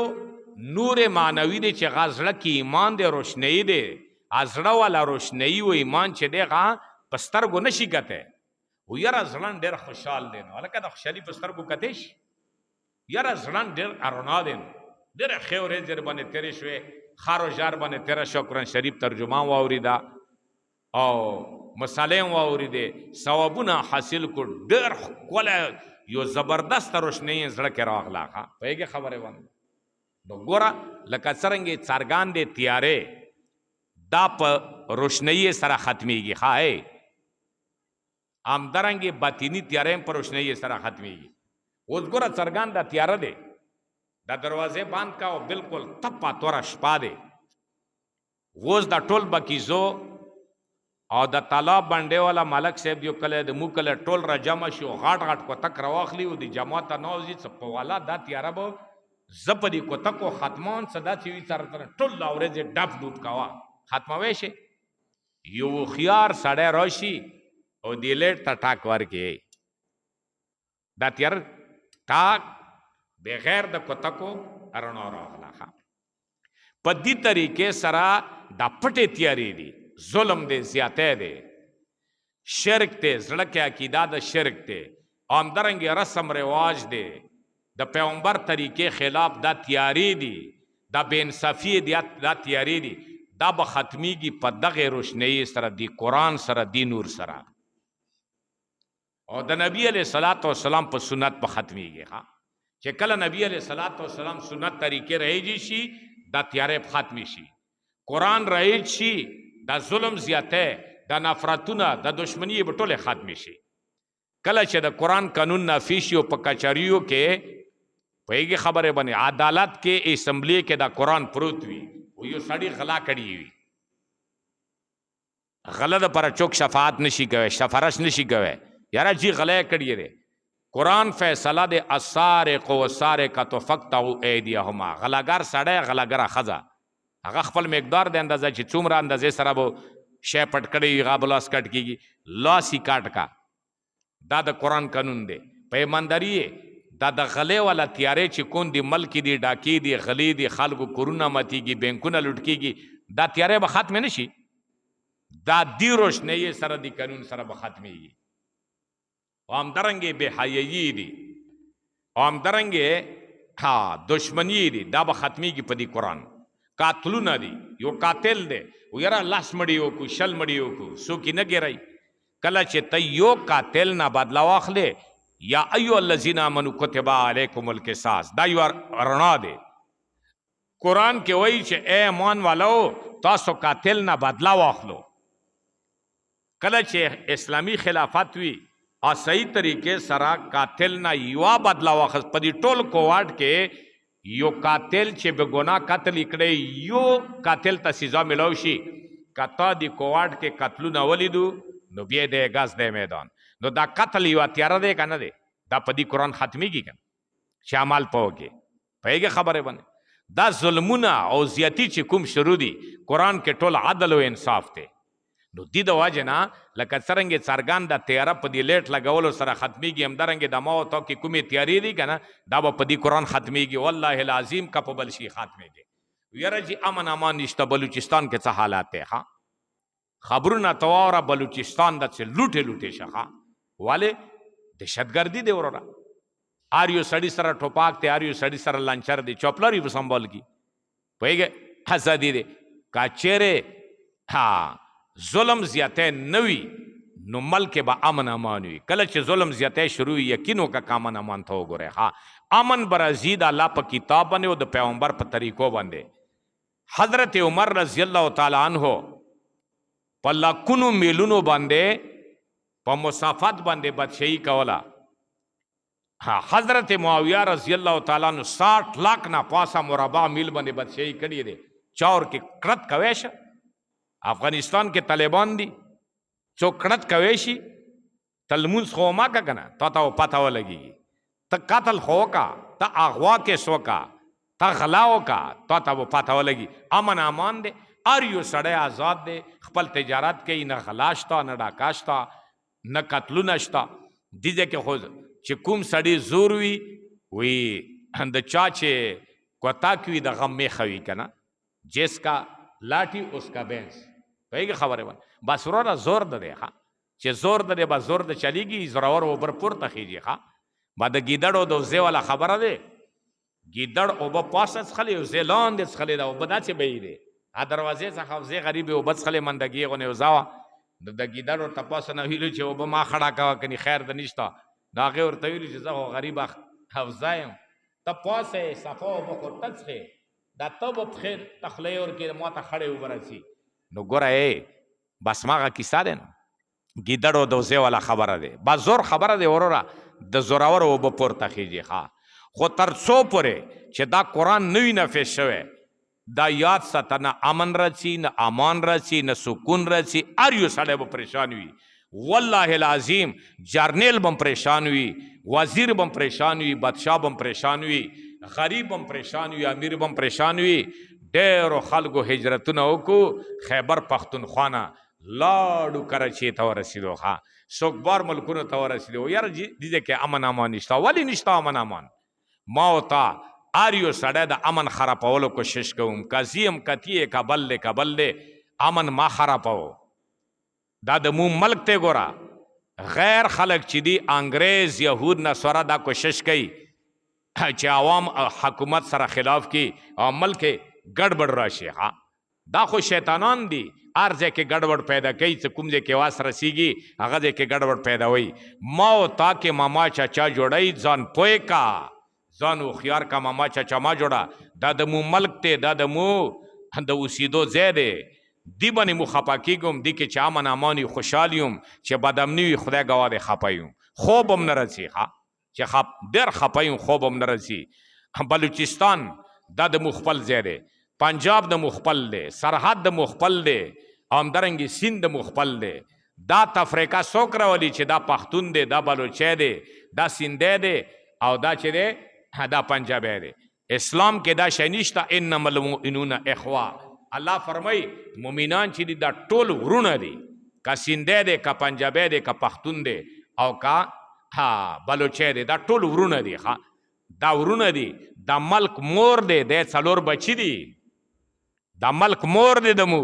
نور معنوي دی چې هغه زړه کې ایمان دی روشنیي دی زړه والا روشنیي و ایمان چې دی هغه په سترګو نشي کتی و یاره زړه ډېر خوشحال دی نو هلکه د خوشحالي په سترګو کتی شي یاره زړه ډېر رڼا دی نو ډېره ښې ورځې در باندې تېرې شوې خار و ژار باندې تېره شوه قرآن شریف ترجمان واورېده او مسالې واورېدې ثوابونه حاصل کړو ډېر ښکلی یو زبردست روشنۍ زړه کې راغله پوهېږې خبرې ونه نو ګوره لکه څرنګې څرګند دی تیارې دا په روشنۍ سره ختمیږي ښه همدارنګې باطني تیارې هم په روشنۍ سره ختمیږي. اوس ګوره څرګند دا تیاره دی دا دروازې بند کا او بالکل تپه توره شپه دی اوس دا ټول بکیزو او د تالاب بنډې والا ملک صاحب یو کله د مو کله ټول را جمع شي او غاټ غاټ کوتک راواخلي او د جماعت ته نوځي څه په والا دا تیاره به زه په دې کوتکو ختمان څه دا چې وي سره ټول ورځې ډپ ډوب کوه ختموی شي. یو هوښیار سړی راشي او دې لیټ ته ټاک ورکړي دا تیار ټاک بغیر د کوتکو رڼا راغله. په دې طریقې سره دا پټې تیارې دي ظلم دی زیاتی دی شرک دی زړه کې عقیده د شرک دی همدارنګې رسم رواج دی د پیغمبر طریقې خلاف دا تیارې دي دا بې انصافي دا تیارې دي دا به ختمیږي په دغې روشنۍ سره دی قرآن سره دی نور سره او د نبی علیه صلات وسلام په سنت به ختمیږي چې کله نبی علیه صلات وسلام سنت طریقې رایجي شي دا تیارې به ختمې شي قرآن رایج شي دا ظلم زیاتی دا نفرتونه دا دشمنی به ټولې ختمې شي. کله چې د قرآن قانون نافذ شي او په کچاریو کې پوهېږي خبرې باندې عدالت کې اسمبلی کې دا قرآن پروت وي او یو سړي غلا کړي وي غله دپاره چوک شفاعت نشي کوی شفرش نشي کوی یاره جی غلا کړي دی قرآن فیصله دی السارق والسارقة فاقطعوا ایدیهما غلاګر سړی غلاګره ښځه هغه خپل مقدار د اندازه چې څومره اندازې سره به شی پټ کړی وي هغه به لاس کټ کېږي لاس یې کاټ کا دا د قرآن قانون دی. په ایمانداري دا د غلې والا تیارې چې کوم دي ملک دي ډاکې دي غلې دي خلکو کورونه ماتېږي بینکونه لوټ کېږي دا تیارې به ختمې نه شي دا دی روشنۍ سره د قانون سره به ختمېږي. او همدارنګې بې حیایي دي او همدارنګې دشمني دي دا به ختمېږي په دې قرآن. قاتلونه دي یو قاتل دی و یاره لس مړي وکړو شل مړي وکړو څوک یې نه ګیرئ کله چې ته یو قاتل نه بدله واخلې یا ایو الذین آمنوا کتب علیکم القصاص دا یو رڼا دی قرآن کې وایي چې اے ایمان والو تاسو قاتل نه بدله واخلو. کله چې اسلامی خلافت وي او صحیح طریقې سره قاتل نه یوه بدله واخست په دې ټول کوواټ کې یو قاتل چې به ګناه قتل کړی یو قاتل ته سزا ملو شي که تا د کوواټ کې قتلونه ولیدو نو بیا دی ګز دی میدان نو دا قتل یوه تیاره دی که نه دی دا په دې قرآن ختمیږي که چې عمل په وکړې پوهېږې خبرې باندې دا ظلمونه او زیاتی چې کوم شروع دي قرآن کې ټول عدل او انصاف دی نو دې د وجې نه لکه څرنګې څرګند د تیاره په دې لیټ لګولو سره ختمیږي همدارنګې د ما او تا کې کومې تیارې دي که نه دا به په دې قرآن ختمیږي والله العظیم که په بل شي ختمېږي یاره جي امن امان نشته بلوچستان کې څه حالات دی خبرونه ته واوره بلوچستان داسې لوټې لوټې شه ولې دهشتګردي دی وروره هر یو سړي سره ټوپاک دی هر یو سړي سره لنچر دی چاپلر یې به سمبال کي پوهېږې ازادي دی که چیرې ظلم زیاتی نه وي نو ملک به امن امان وي کله چې ظلم زیاتی شروع وي یقین وکړه که امن امان ته وګورئ امن به راځي د الله په کتاب باندې او د پیغمبر په طریقو باندې حضرت عمر رضی الله تعالی عنه په لکونو میلونو باندې په مسافت باندې بادشاهي کوله حضرت معاویه رضی الله تعالی عنه 60 لاک نه پاسه مربع میل باندې بادشاهي کړې دی چاور کې کړت کوی شه افغانستان کې طالبان دي څوک کړت کوی شي تلمونځ خو ما که نه تا ته پته ولګېږي ته قتل خو وکړه ته اغوا کې سوکه ته غلا وکړه تا ته به پته ولګي امن امان دی هر یو سړی آزاد دی خپل تجارت کوي نه غلا شته نه ډاکا شته نه قتلونه شته دې ځای کې خو چې کوم سړی زور وي د چا چې کوتاک وي د غم میخه وي که نه جس کا لاټي اس کا بینس پوهېږي خبرې باندې بس وروره زور د دی چې زور د دی به زور د چلیږي زورور اوبر پورته خیږي با د ګیدړو د وزې والا خبره دی ګیدړ اوبه پاسه څښلې وزې لاندې څښلې ده اوبه داسې به یې دی دروازې څخه وزې غریبې اوبه څښلې مندګي غونې وزه وه د ګیدړو تپاسه نه ویلو چې اوبه ما خړه کوه کني خیر د نشته د هغې ورته ویلو چې زه خو غریبه حوزه یم ته پاسه یې صفا اوبه خو ته څښې دا ته به پښې تخلی ورکې ما ته خړې اوبه رسي نو ګوره بس ماغه کیسه دی نو ګیدړو د وزې والا خبره دی بس زور خبره دی وروره د زورور اوبه پورته خیږي ښه خو تر څو پورې چې دا قرآن نوی نافظ شوی دا یاد ساته نه امن رسی نه امان رسی نه سکون رسی هر یو سړی به پریشان وي والله العظیم جرنیل بم پریشان وي وزیر بم پریشان وي بادشاه بم پریشان وي غریب بم پریشان وي امیر بم پریشان وي ډېرو خلکو هجرتونه وکړو خیبر پښتونخوا نه لاړو کراچۍ ته ورسېدو ښه څوک بار ملکونو ته ورسېدو یاره دې کې امن امان نشته ولې نشته امن امان ما او تا هر یو سړی د امن خرابولو کوشش کوم قضیم کتی کابل دی کابل دی امن ما خرابوو دا د مو ملک ته ګوره غیر خلق چې دی انګریز یهود نصارا دا کوشش کوي چې عوام حکومت سره خلاف کی او ملک ګډوډ راشي دا خو شیطانان دي هر ځای کې ګډوډ پیدا کوي چې کوم ځای کې واس رسیږي هغه ځای کې ګډوډ پیدا وي ما او تا کې ماما چاچا جوړی ځان پوی کا ځان هوښیار کا ماما چاچا ما جوړه دا د مو ملک ته دا د مو د اوسېدو ځای دی دی باندې مو خپه کېږم دی کې چې امن امان وي خوشحال یم چې بدامني وي خدای ګواه دی خپه یم خوب هم نه رسي چې ډېر خپه یم خوب هم نه رسي بلوچستان دا د مو خپل ځای دی پنجاب د مو خپل دی سرحد د مو خپل دی همدارنګې سیند د مو خپل دی دا تفریقه څوک راولي چې دا پښتون دی دا بلوچی دی دا سیندی دی او دا چې دی دا پنجابی دی اسلام کې دا شی نشته انما المؤمنون اخوه الله فرمای مومنان چې دي دا ټول ورونه دي که سیندی دی که پنجابی دی که پښتون دی او که بلوچی دی دا ټول ورونه دي دا ورونه دي دا ملک مور دی دی څلور بچي دي دا ملک مور دی د مو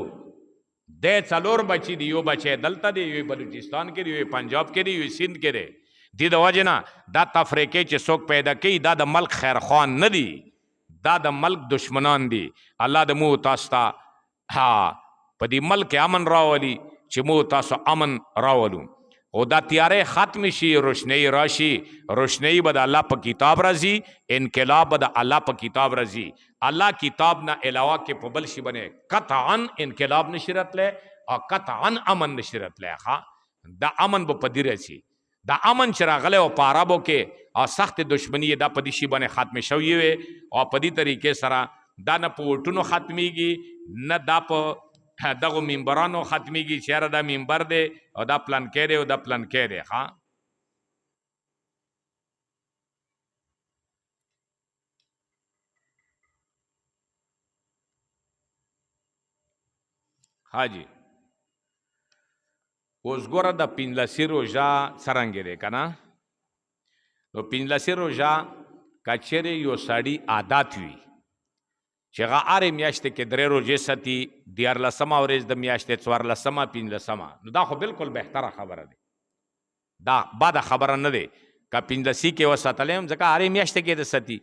دی څلور بچي دي یو بچی دلته دی یو بلوچستان کې دی یو پنجاب کې دی یو سیند کې دی د وجې نه دا تفریقې چې څوک پیدا کوي دا د ملک خیرخوان نه دي دا د ملک دشمنان دي الله د مو تاسو ته په دې ملک امن راولي چې مو تاسو امن راولو او دا تیارې ختم شي روشنی راشي روشنی به د الله په کتاب راځي انقلاب به د الله په کتاب راځي الله کتاب نه علاوه کې په بل شي باندې قطعا انقلاب نشي راتلی او قطعا امن نشي راتلی دا امن به په دې راشي دا امن چې راغلی او په عربو کې او سخت دشمنی دا په دې شي باندې ختم شوی وي او په دې طریقې سره دا نه په وټونو ختمیږي نه دا په دغو منبرانو ختمیږي چې یاره دا منبر دی او دا پلانکی دی او دا پلانکی دی حاجی اوس ګوره د پنځلسي روژه څرنګې دی که نه نو پنځلسي روژه که چیرې یو سړي عادت وي چې هغه هرې میاشتې کې 3 روژې ساتي 14مه ورځ د میاشتې 14مه 15مه نو دا خو بالکل بهتره خبره دی دا بده خبره نه دی که پنځلسي کې وساتلی هم ځکه هرې میاشتې کې د ساتي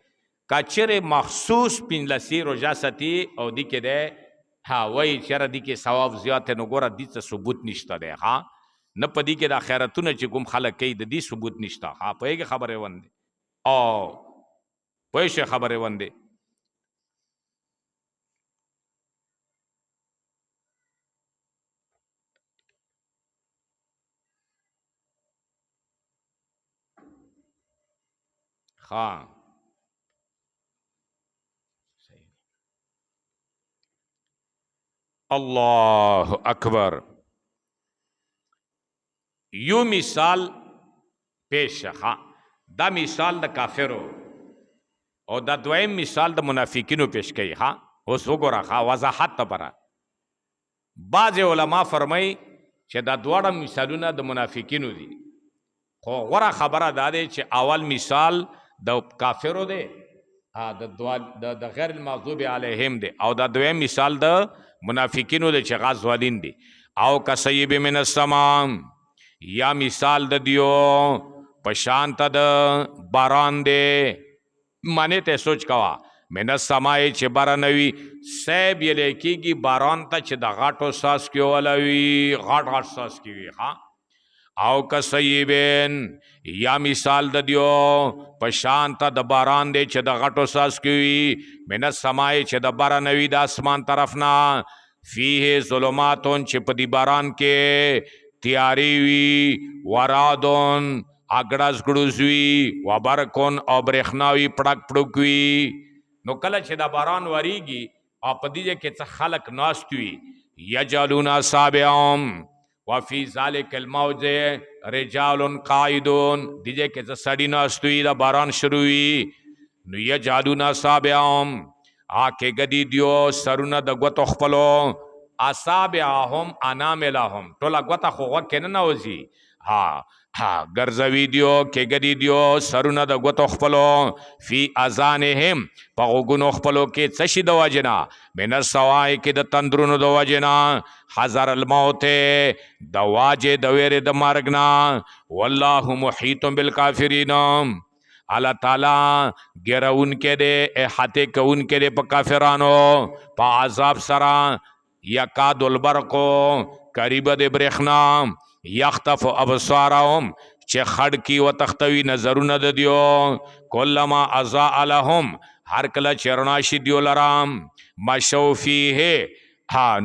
که چیرې مخصوص پنځلسي روژه ساتي او دې کې دی وایي چېرې دې کې ثواب زیات دی نو ګوره دې څه ثبوت نشته دی نه په دې کې دا خیرتونه چې کوم خلک کوي د دې ثبوت نشته پوهېږې خبرې وندې او پوه شوې خبرې وندې الله اکبر یو مثال پیش دا مثال د کافرو او دا دویم مثال د منافقینو پیش کوي اوس وګوره وضاحت لپاره بعض علما فرمایي چې دا دواړه مثالونه د منافقینو دي. خو غوره خبره دا دی چې اول مثال د کافرو دی، د غیر المغضوب علیهم دی، او دا دویم مثال د منافقینو دی چې غازوالین دي. او کصیب من السماء، یا مثال د دیو پشانت د باران دی. معنی ته سوچ کوا، من السماء چې بارانوي، سیب یې لیکيږي باران ته چې د غاټو ساس کې ولوي، غاټ ساس کې وي. ها او کصیبین، یا مثال د دیو پشانت د باران دی چې د غټو ساس کې وي، من السماء چې د بارانوي د اسمان طرف نه، فیه ظلماتون چې په دی باران کې تیاری وي، ورادون اگڑاز گڑوز وی، وبرکون او برخناوی پڑک پڑک وی. نو کله چې دا باران وریږي او په دې کې څه خلق ناست وي، یجعلون اصابعهم وفي ذلك الموج رجال قائدون، دیجه که سڑی ناستوی دا باران شروعی، نو یجعلون اصابعهم، آکے گدی دیو سرون دا گوتو خپلو، اصابعهم اناملهم، تولا گوتا خوغا کنه نوزی، گرزوی دیو که گدی دیو سرون دا گوتو خپلو، فی ازانهم پا غگونو خپلو که چشی دو وجنا، من السوائی که دا تندرونو دو وجنا، حذر الموت دا واجه دا ویر دا مرگنا، واللہ محیط بالکافرین، اللہ تعالی گرون کے دے احاطے کون کے دے پا کافرانو، پا عذاب سرا، یکاد البرقو قریب دے برخنا، یختف ابصارهم چه خڑ کی و تختوی نظرون د دیو، کلما ازاء لهم هر کله چرناشی دیو لرام، مشو فیه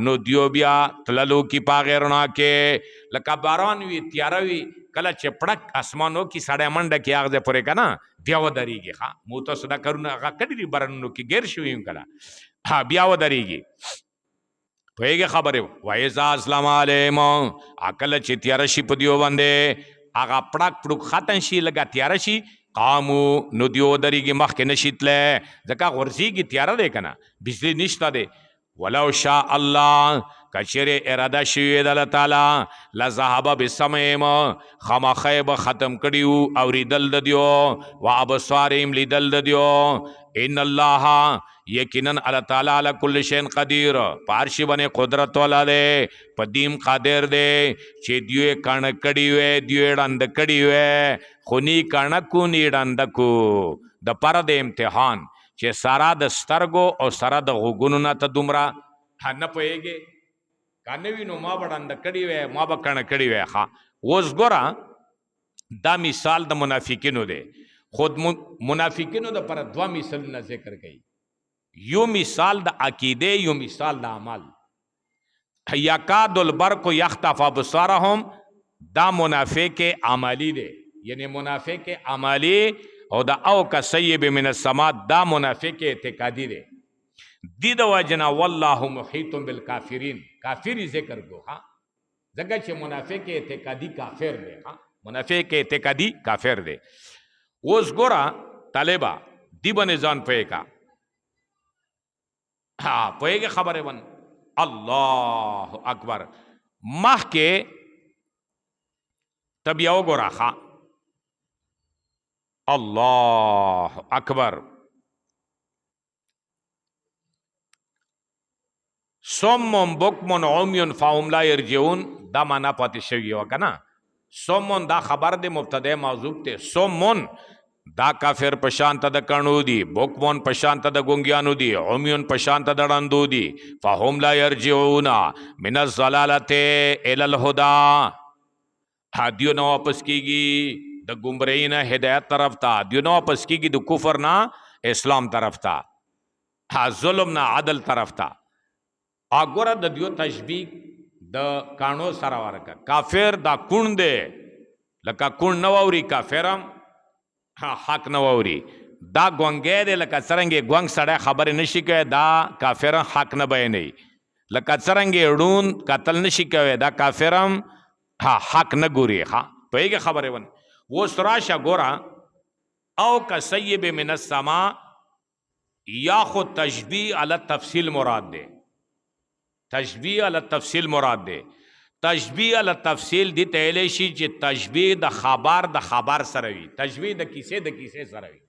نو دیو بیا تللو کی پاغیرنا کې، لکه باران وی تیاروی کله چې پړک اسمانو کی سړی منډه کې اغزه پورې کنه بیا ودرېږي. ها مو تاسو دا کارونه هغه کړي دي بارانونو کې ګیر شوي کله بیا ودرېږي. پوهیږي خبره وایزا اسلام علیهم، عقل چې تیار شي په دیو باندې هغه پړک پړک ختم شي لګا تیار شي، قامو نو دیو درېږي مخکې نشیتله ځکه غورځېږي تیاره دی کنه بجلی نشته دی. ولو شاء الله کچره اراده شوی د الله تعالی لذهب بسمعهم، خامخا به ختم کړیو اوریدل د دیو، و ابصارهم لیدل د دیو، ان الله یقینا الله تعالی علی کل شیء قدیر، پارشی باندې قدرت والا دی، پدیم قادر دی چې دیو کڼ کړي وې دیو ډند کړي وې خونی کڼ کو نی ډند کو د پر د امتحان چې سارا د سترګو او سارا د غوګونو نه ته دومره نه پوهېږې که نه وي نو ما به ډنده کړي وی ما به کڼه کړي وی. ښه اوس ګوره دا مثال د منافقینو دی، خود منافقینو دپاره دوه مثالونه ذکر کوي، یو مثال د عقیده یو مثال د عمل. یکاد البرق یخطف ابصارهم دا منافق عملی دی، یعنی منافق عملی، او دا او کصیب من السماء دا منافق اعتقادی دی. دی دا وجنا واللہ محیط بالکافرین، کافری ذکر کو. ها ځکه چې منافق اعتقادی کافر دی، منافق اعتقادی کافر دی. اوس ګوره طالبا دی باندې ځان پوهې کا، پوهېږې خبرې ون الله اکبر. مخکې ته بیا وګوره ښه الله اکبر. صم بکم عمی فهم لا یرجعون دا معنا پاتې شوی و کنه. صم دا خبر دی مبتدا موضوع ته، صم دا کافر پشانت د کڼو دی، بکمون پشانت د ګونګیانو دی، عمیون پشانت د ړندو دی، فهم لا یرجعون من الضلالة الی الهدى، دیو نه واپس کیږي د گمراهی نه هدایت طرف ته، دیو نه واپس کیږي د کفر نه اسلام طرف ته، ظلم نه عدل طرف ته. اګوره د دیو تشبیه د کانو سره ورکه، کافر دا کون دی لکه کون نه واوري، کافرم حق نه واوري، دا ګونګی دی لکه څرنګې ګونګ سړی خبرې نشي کوي، دا کافرم حق نه بیانوي، لکه څرنګې ړوند قتل نشي کوي، دا کافرم حق نه ګوري. پوهېږې خبرې ون. اوس راشه ګوره او کصیب من السماء، یا خو تشبیه علی تفصیل مراد دی، تشبیه علی تفصیل مراد دی. تشبیه ال تفصیل دی ته شي چې تشبیه د خبر سره وي، تشبیه د کیسې سره وي،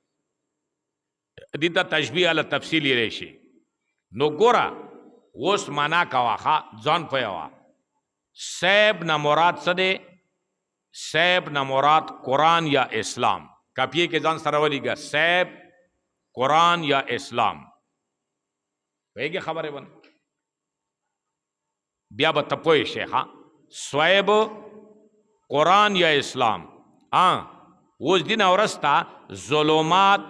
دی ته تشبیه ال تفصیل یې شي. نو ګوره اوس معنا کواخه ځان پوهوا. سیب نه مراد څه دی؟ سیب نه مراد قرآن یا اسلام. کاپیه کې ځان سره ولیږه، سیب قرآن یا اسلام. پوهېږي خبرې ونه؟ بیا به ته پوه شې. ها سویب قرآن یا اسلام. اوس دین ورسته ظلمات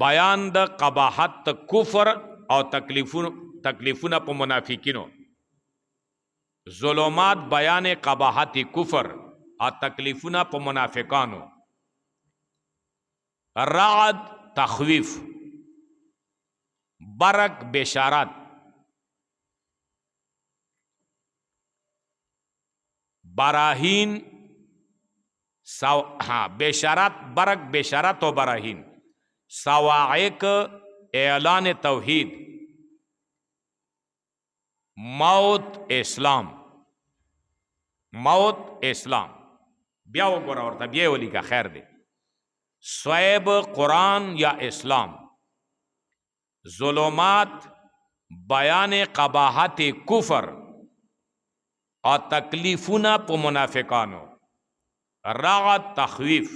بیان د قباحت کفر او تکلیفونه په منافقینو. ظلمات بیان قباحت کفر او تکلیفونه په منافقانو. رعد تخویف، برق بشارت. براهین بشارت، برق بشارت و براهین. صواعق اعلان توحید. موت اسلام، موت اسلام. بیا وګوره ورته بیا ولیکه خیر دی. سویب قرآن یا اسلام. ظلمات بیان قباحت کفر او تکلیفونه په منافقانو. رعد تخویف،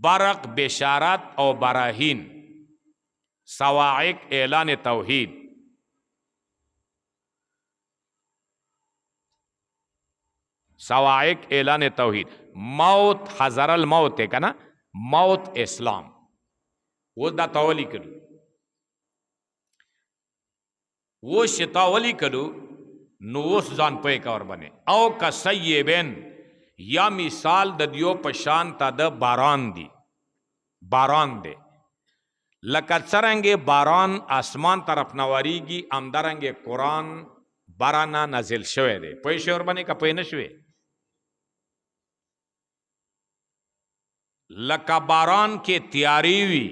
برق بشارت او براهین. صواعق اعلان توحید. صواعق اعلان توحید. موت حذر الموت ہے کنا، موت اسلام. وہ دا تولی کلو، وہ شتاولی کلو نو اوس ځان پوهې کا ور بنه. او کسیبن یا مثال د دیو پشان تا د باران دی. باران دی لکه څرنګه باران اسمان طرف نواریږي، امدارنګه قرآن بارانا نازل شوی دی. پوه شئ ور بنه که پوه نه شوی؟ لکه باران کې تیاری وي،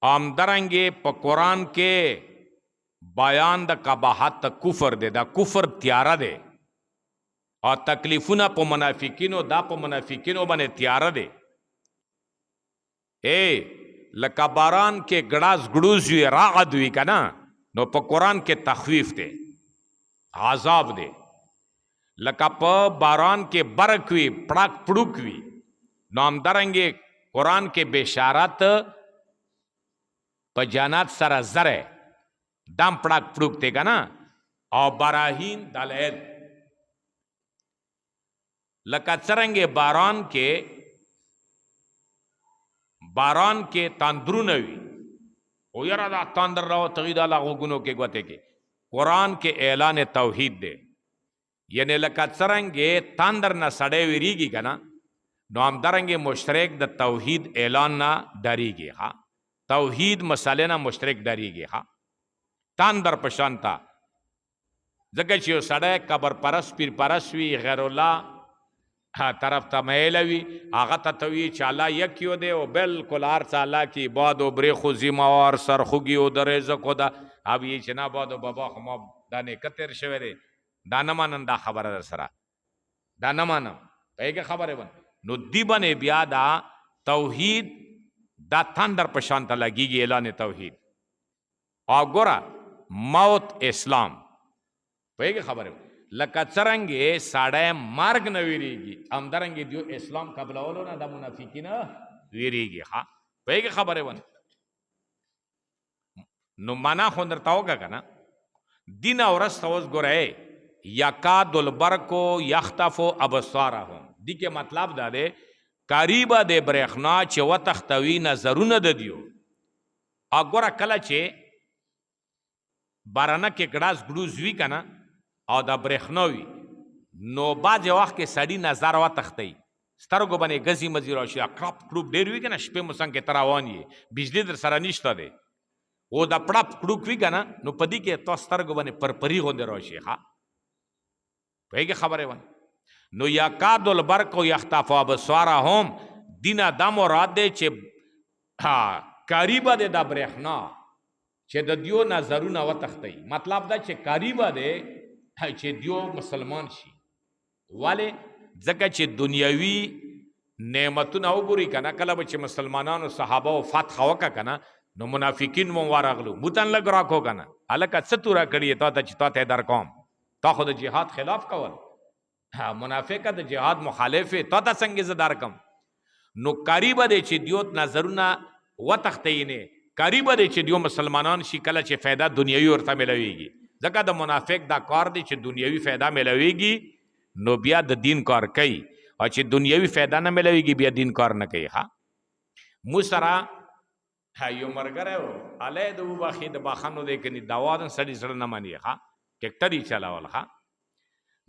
امدارنګه په قرآن کې بیان د قباحت کفر دی. دا کفر تیاره دی او تکلیفونه په منافقینو، دا په منافقینو باندې تیاره دی. لکه باران کې ګړاس ګړوز وي، رعد وي کنه، نو په قرآن کې تخویف دی، عذاب دی. لکه په باران کې برق وي، پړک پړوک وي، نو همدارنګې قرآن کې بشارت په جنت سره زره، دم پړک پړوک دی کنه. او براهین دلایل لکه څرنګه باران کې تندرونه وي، او یاره دا تندر راو تغید الله غوګونو کې ګوته کې. قرآن کې اعلان توحید دی. یعنی لکه څرنګه تندر نه سړی ویریږي کنه، نو همدارنګه مشترک د توحید اعلان نه ډاریږي. ها توحید مسئله نه مشترک ډاریږي. ها تندر پشانتا ځکه چې یو سړی قبر پرست پیر پرست وي، غیر الله طرف ته میل وي، هغه ته توي چې الله یک یو دی او بالکل هر څه الله کې باد او برې خو زیموار سرخوږي او د رزق ده. اب یې چې نه باد او بابا خو ما دا نه کتر شوی دی، دا نه مانم. دا خبره در سره دا نه مانم. پهګه خبره ون نو دی باندې بیا دا توحید دا تندر پشان ته لګیږي اعلان توحید. او ګوره موت اسلام. پهګه خبره لکه څرنګه ساړی مرګ نه ویریږي، همدارنګه دیو اسلام قبلولو نه د منافقین ویریږي. ها پهګه خبره ون نو معنا خو درته وکړه کنه. دین اورس توس ګوره یکاد البرق یخطف ابصارهم. دی کې مطلب دا دی قریبه د برېښنا چې وتختوي نظرونه د دیو. اګوره کله چې بارانه کې ګړاس ګړوز وي کنه او د برېښنا وي، نو بعضې وخت کې سړي نظر وتښتوي، سترګو باندې ګزي مزي راشي، کړپ کړوپ ډېر وي که نه، شپې مو څنګ کې ته روان یې، بجلي در سره نشته دی، او د پړپ کړوک وي که نه، نو په دې کې تاسو سترګو باندې پرپري غوندې راشي. ښه پوهېږې خبرې ونه. نو یکاد البرق یخطف ابصارهم، دینه دا مراد دی چې قریبه دی د برېښنا چې د دیو نظرونه وتښتوي. مطلب دا چې قریبه دی چې دیو مسلمان شي. ولې ځکه چې دنیوي نعمتونه وګوري کنه، کله به چې مسلمانانو صحابه او فتح وکړه کنه نو منافقین مو ورغلو بوتن لګ راکو کنه الکه څه تورا کړی تا ته چې تا ته در کوم، تا خو د جهاد خلاف کول، منافقه د جهاد مخالفه، تا ته څنګه زدار کم. نو قریب دی چې دیوت نظرونه وتختینه، قریب دی چې دیو مسلمانان شي کله چې فایده دنیوي ورته ملويږي. ځکه د منافق دا کار دی چې دنیوي فایده ملويږي نو بیا د دین کار کوي، او چې دنیوي فایده نه ملويږي بیا دین کار نه کوي. ها مو سره یو مرګره و الی د وبخې د باخانو دی کني داوادن سړي سره نه مانی. ها ټیکټر یې چلاول. ها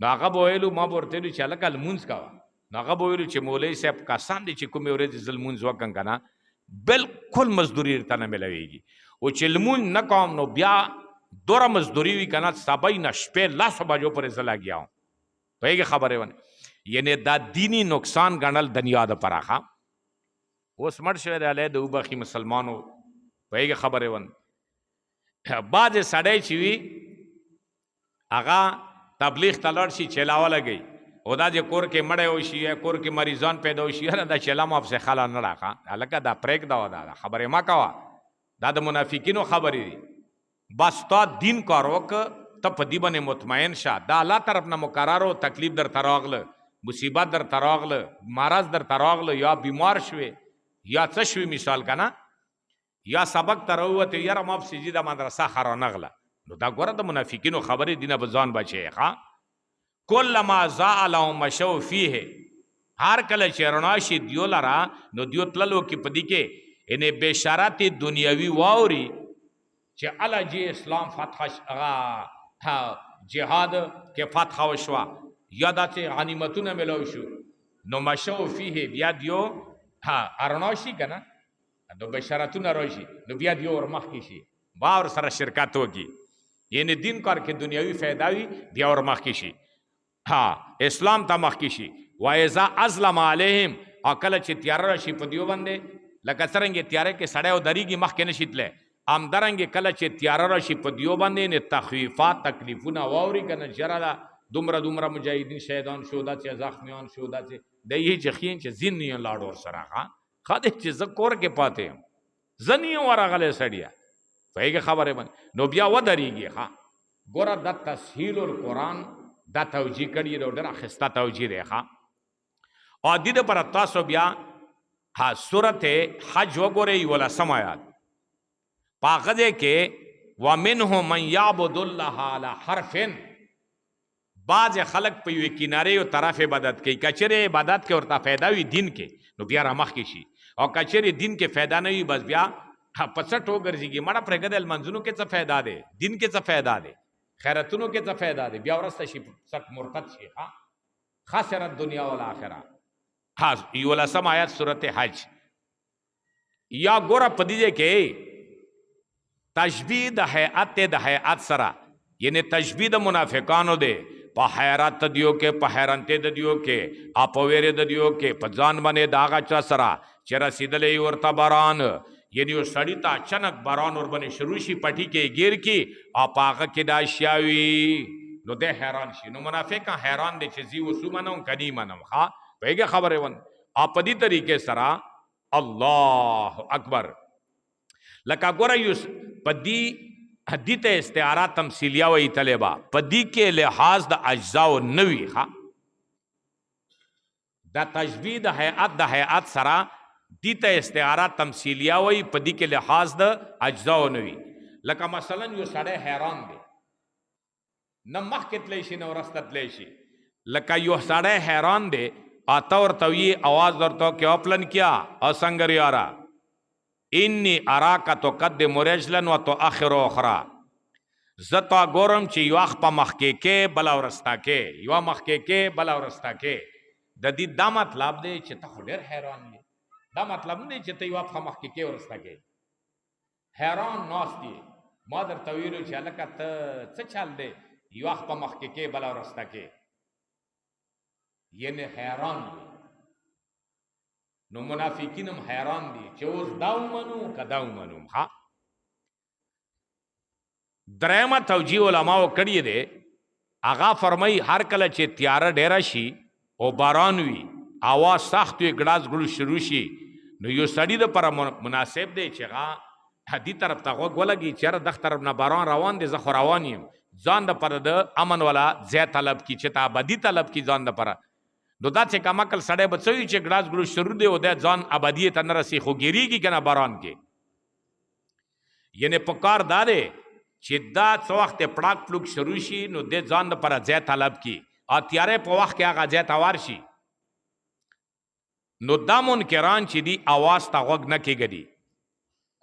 نو هغه بویلو ما ورته ویلو چې هلکه لمونځ کوه. نو هغه بویلو چې مولوي صاحب کسان دي چې کومې ورځې زه لمونځ وکړم که نه بلکل مزدوري ورته نه میلویږي، او چې لمونځ نه کوم نو بیا دوره مزدوري وي که نه سبا نه شپې لسو بجو پورې زه لګیا وم. پوهېږې خبرې ونه، یعنې دا دیني نقصان ګڼل دنیا دپاره. ښه اوس مړ شوی دی علی د وبخي مسلمانو. پوهېږې خبرې ونه، بعضې سړی چې وي هغه تبلیغ ته لاړ شي چلاوه لګوي، او دا چې کور کې مړی وشي یا کور کې مریضان پیدا وشي یاره دا چلا ما پسې خلا نه راښه هلکه دا پرېږده وه، دا خبرې مه کوه، دا د منافقینو خبرې دي. بس تا دین کار وکړه ته په دې باندې مطمئن شه، دا الله طرف نه مقرر و، تکلیف درته راغله، مصیبت درته راغله، مرض درته راغله، یا بیمار شوې یا څه شوې مثال که نه، یا سبق ته راووتې یاره ما پسې ځي د مدرسه ښه رانغله، نو دا ګوره د منافقینو خبرې دینه به ځان بچې. ښه کلما ضاع لهم مشوا فیه، هر کله چې رڼا شي دیو لره نو دیو تللو کې په دې کې انې بشارت دنیوي واوري چې الله جی اسلام فتح جهاد کې فتح وشوه یا داسې غنیمتونه ملو شو نو مشوا فیه بیا دیو رڼا شي که نه نو بشارتونه راشي نو بیا دیو ورمخکې شي با ور سره شرکت وکړي، یعنی دین کار کې دنیوي فایده وي بیا ورمخکې شي. ها اسلام ته مخکې شي. واذا ازلم علیهم، او کله چې تیاره راشي په دیو باندې لکه څرنګه تیاره کې سړی ودرېږي مخکې نشي تللی، همدارنګې کله چې تیاره راشي په دیو باندې نه تخویفات تکلیفونه واوري که نه جره ده دومره دومره مجاهدین شهیدان شو، داسې زخمیان شو، داسې دی یې چې ښین چې ځین نه یې لاړ ورسره. ښه دی چې زه کور کې پاتې یم، زه نه یم ورغلی سړیه. پوهېږې خبرې باندې نو بیا ودرېږي. ښه ګوره دا تسهیل القرآن دا توجیه کړي دی، ډېره ښایسته توجیه دی. ښه او دې دپاره تاسو بیا سورت حج وګورئ 11 آیات، په هغه ځای کې ومنهم من یعبد الله علی حرف، بعضې خلک په یوې کنارې یو طرف عبادت کوي، که چېرې عبادت کې ورته فایده وي دین کې نو بیا رامخکې شي، او که چېرې دین کې فایده نه وي بس بیا په څټ وګرځېږي. مړه پرېږده لمنځونو کې څه فایده دی، دین کې څه فایده دی، خیرتونو کې څه فایده دی، بیا ورسته شي څټ مرتد شي. خسرت دنیا والآخره. 11 آیت صورت حج. یا ګوره په دې کې تشبیه د هیئت سره، یعنی تشبیه د منافقانو دی په حیرت دیو کې، په حیرانتۍ د دیو کې، په ویرې د دیو کې، په ځان باندې د هغه چا سره چې رسېدلی ورته باران، یعنی یو سړي ته اچانک باران ورباندې شروع شي پټي کې ګیر کې او په هغه کې دا اشیا وي نو دی حیران شي. نو منافق حیران دی چې زی وسو منم که نی منم. ښه پوهېږې خبرې ون. او په دې طریقې سره الله اکبر لکه ګوره یو په دې ته استعاره تمثیلیه وایي طلبه، په دې کې لحاظ د اجزاو نه وي. ښه دا تشبیه د هیئت سره دې ته استعاره تمثیلیه وایي، په دې کې لحاظ د اجزاو نه وي. لکه مثلا یو سړی حیران دی، نه مخکې تلی شي نه ورسته تلی شي. لکه یو سړی حیران دی آتا ورته وي آواز درته وکړي او پلن کیا او سنگر یارا انی اراکا تقدم رجلا و تؤخر اخرى، زه تا ګورم چې یو اخ په مخکې کې بله ورسته کې، یوه مخکې کې بله ورسته کې. د دې دا مطلب دی چې ته خو ډېر حیران یې، دا مطلب نه دی چې ته یوه پښه مخکې کې ورسته کې. حیران ناست دی، ما درته ویلو چې هلکه ته څه چل دی، یوه پښه مخکې کې بله ورسته کې، یعنی حیران دی. نو منافقین هم حیران دي چې اوس دا ومنو که دا ومنو. ها درېمه توجیه علماو کړې دی هغه فرمای هر کله چې تیاره ډیره شي او باران وي اواز سخت وي ګړاز ګړو شروع شي نو یو سړی د پر مناسب دی چې هغه هدي طرف ته غوږ ولګي چې دغه طرف نه باران روان دی زه خو روان یم ځان د پر د امن والا ځای طلب کی چې ته ابدي طلب کی ځان د پر نو دا چې کما کل سړی بچوي چې ګړاز ګړو شروع دی او د ځان ابدیت نه رسي خو ګیریږي کنه باران کې یعنی پکار داره چې دا څو وخت پړاک پلوک شروع شي نو د ځان د پر ځای طلب کی او تیارې په وخت کې هغه ځای توار شي نو دا منکران چې دی आवाज تا غوږ نه کېږي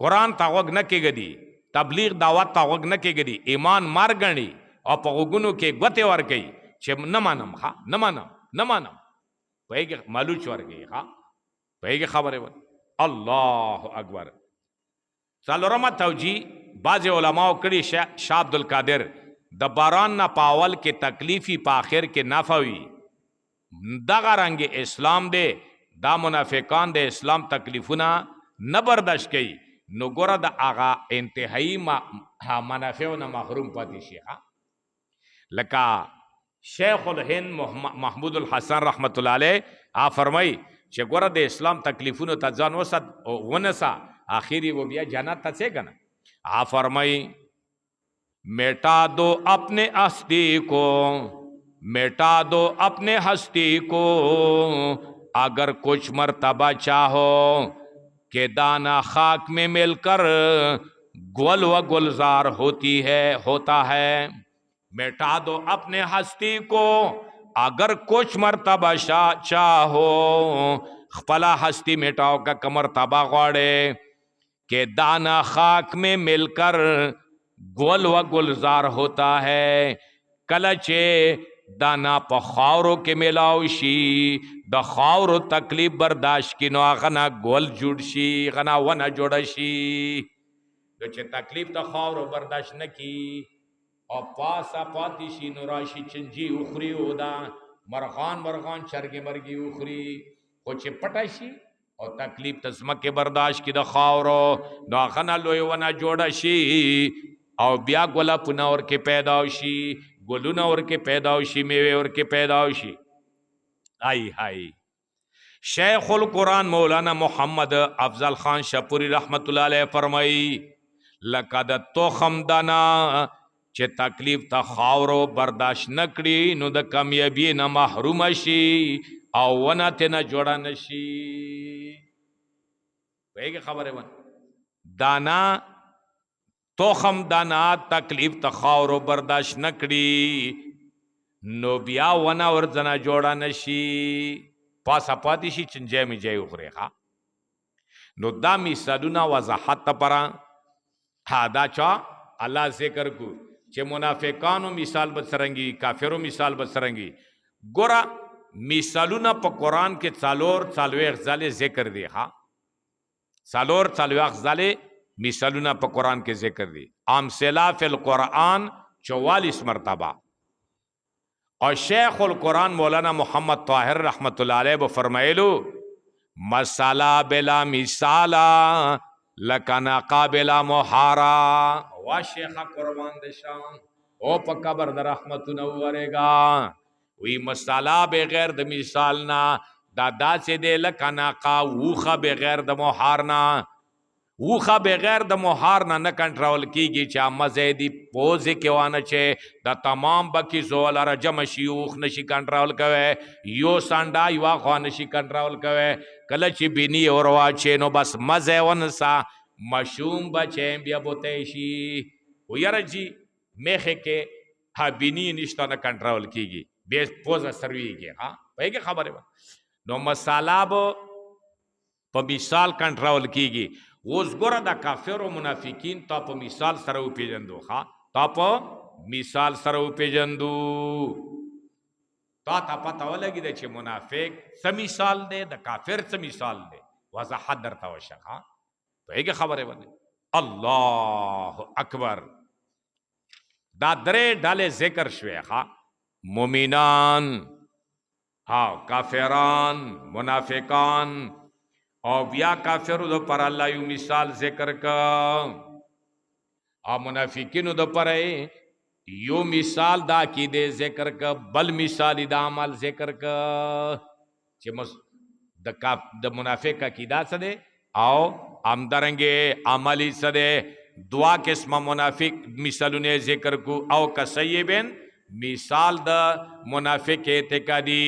قرآن تا غوږ نه کېږي تبلیغ دعوت تا غوږ نه کېږي ایمان مار ګڼي او په غوږونو کې ګوتې ورکوي چې نه مانم ها نه مانم نه مانم پهږې مالوچ ورکوي ها پهږې خبرې ور الله اکبر څلورمه توجیه بعض علماو کړي شاه عبدالقادر د باران نه په اول کې تکلیفي په آخر کې نفع وي دغه رنګ اسلام دی دا منافقان د اسلام تکلیفونه نه برداشت کوي نو ګوره د هغه انتهایی منافعو نه محروم پاتې شي لکه شیخ الهند محمود الحسن رحمت الله علیه فرمای چې ګوره د اسلام تکلیفونو ته ځان ونسا آخری وہ بیا جنت ته څه کنه فرمای میٹا دو اپنے ہستی کو میٹا دو اپنے ہستی کو اگر کچھ مرتبہ چاہو کہ دانا خاک میں مل کر گل و گلزار ہوتا ہے مٹا دو اپنے ہستی کو اگر کچھ مرتبہ چاہو خپلا ہستی مٹاؤ کا مرتبہ غوڑے کہ دانا خاک میں مل کر گل و گلزار ہوتا ہے کلچے دانا په خاورو کې ملاو شي د خاورو تکلیف برداشت کی نو غنا ګول جوړ شي غنا ونه جوړ شي د چې تکلیف د خاورو برداشت نه کی او پاسا پاتې شي نو راشي چنجي اخري او دا مرغان چرګي مرګي اخري خو چې پټه شي او تکلیف تسمکه برداشت کی د خاورو نو غنا لوی ونه جوړ شي او بیا ګولا پنور کې پیدا شي گلونه ورکه پیدا شي میوه ورکه پیدا شي آئی ہائی شیخ القرآن مولانا محمد افضل خان شپوری رحمت اللہ علیہ فرمائی لقد تخم دانا چې تکلیف تا خاورو برداشت نکړي نو د کامیابی نه محروم شي او ونه ته نه جوړه نشي وایي خبره ونه دانا توخم دانا تکلیف تخاورو برداشت نکړي نو بیا ونه ورځنه جوړه نشي پاسا پاتې شي چنجای می جای اخري ها نو دا مثالونه وضاحت لپاره دا چا الله ذکر کو چې منافقانو مثال بسرنګي کافرو مثال بسرنګي ګورا مثالونه په قران کې څالوي ځله ذکر دي ها څالوي ځله مثالونه په قرآن کې ذکر دي امثله فی القرآن 44 مرتبہ اور شیخ القرآن مولانا محمد طاہر رحمت اللہ علیہ وہ فرمائلو مسالہ بلا مثالا لکنا قابلا محارا وا شیخ قربان دشان او په قبر د رحمت نورے گا وی مسالہ بغیر د مثالنا دا داسې دی لکنا قا وخه بغیر د محارنا وخه بغیر د مهار نه کنټرول کیږي چې مزه دی پوز کې وانه چې د تمام بکی زول را جمع شيوخ نشي کنټرول کوي یو سانډا یو خو نشي کنټرول کوي کله چې بینی اور واچې نو بس مزه ونسا مشوم بچې بیا بوته شي ويره جی میخه کې ها بینی نشته نه کنټرول کیږي به پوز سرويږي ها پهګه خبره نو مسالاب په مثال کنټرول کیږي اوس ګوره د کافر او منافقین تا په مثال سره وپیژندو ها تا په مثال سره وپیژندو تا پته ولګی چې منافق څه مثال دی د کافر څه مثال دی وضاحت درته وشه ها په هغه خبره باندې الله اکبر دا درې ډلې ذکر شوې ها مومنان ها کافران منافقان او بیا کافرو د پر الله یو مثال ذکر کا او منافقینو د پر यो मिसाल दा अकीदे जिक्र का, बल मिसाल दा अमल जिक्र का द मुनाफिक अकीदा सदे आओ आमदरंगे अमली सदे दुआ किस्म मुनाफिक मिसाल ने जिक्र को आओ कसयबेन मिसाल द मुनाफिक एतकादी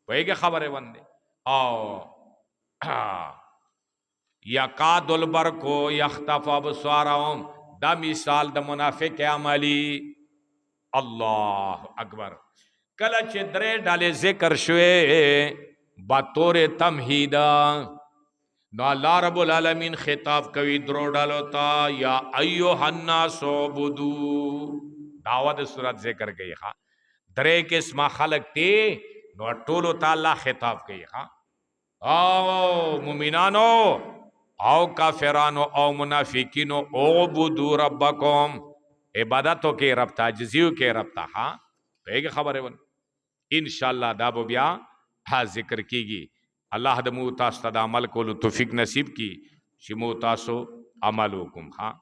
वही खबर है वंदे आओ यकादुल बरको यख्तफ अबसारहुम द मिसाल द मुनाफिक अमली। अल्लाह अकबर। कल चिद्रे डाले जिक्र शुए बतौर तमहीदा नो अल्लाह रब्बुल आलमीन खिताब कवि द्रो डालो ता या अय्युहन्नासु बुदू दावत सूरत जिक्र गई हा दरे किस्मा खलक ते नो टोलो ताला खिताब गई हा आओ मुमिनानो आओ काफिरानो आओ मुनाफिकीनो ओ बुदू रब्बकुम इबादतों के रब्ता जजियो के रब्ता हाँ तो एक खबर है वन इंशाअल्लाह दाबो ब्या हाँ जिक्र कीगी अल्लाह दमू तास्तदा अमल को तौफीक नसीब की शिमो तासो अमल हुकुम हाँ।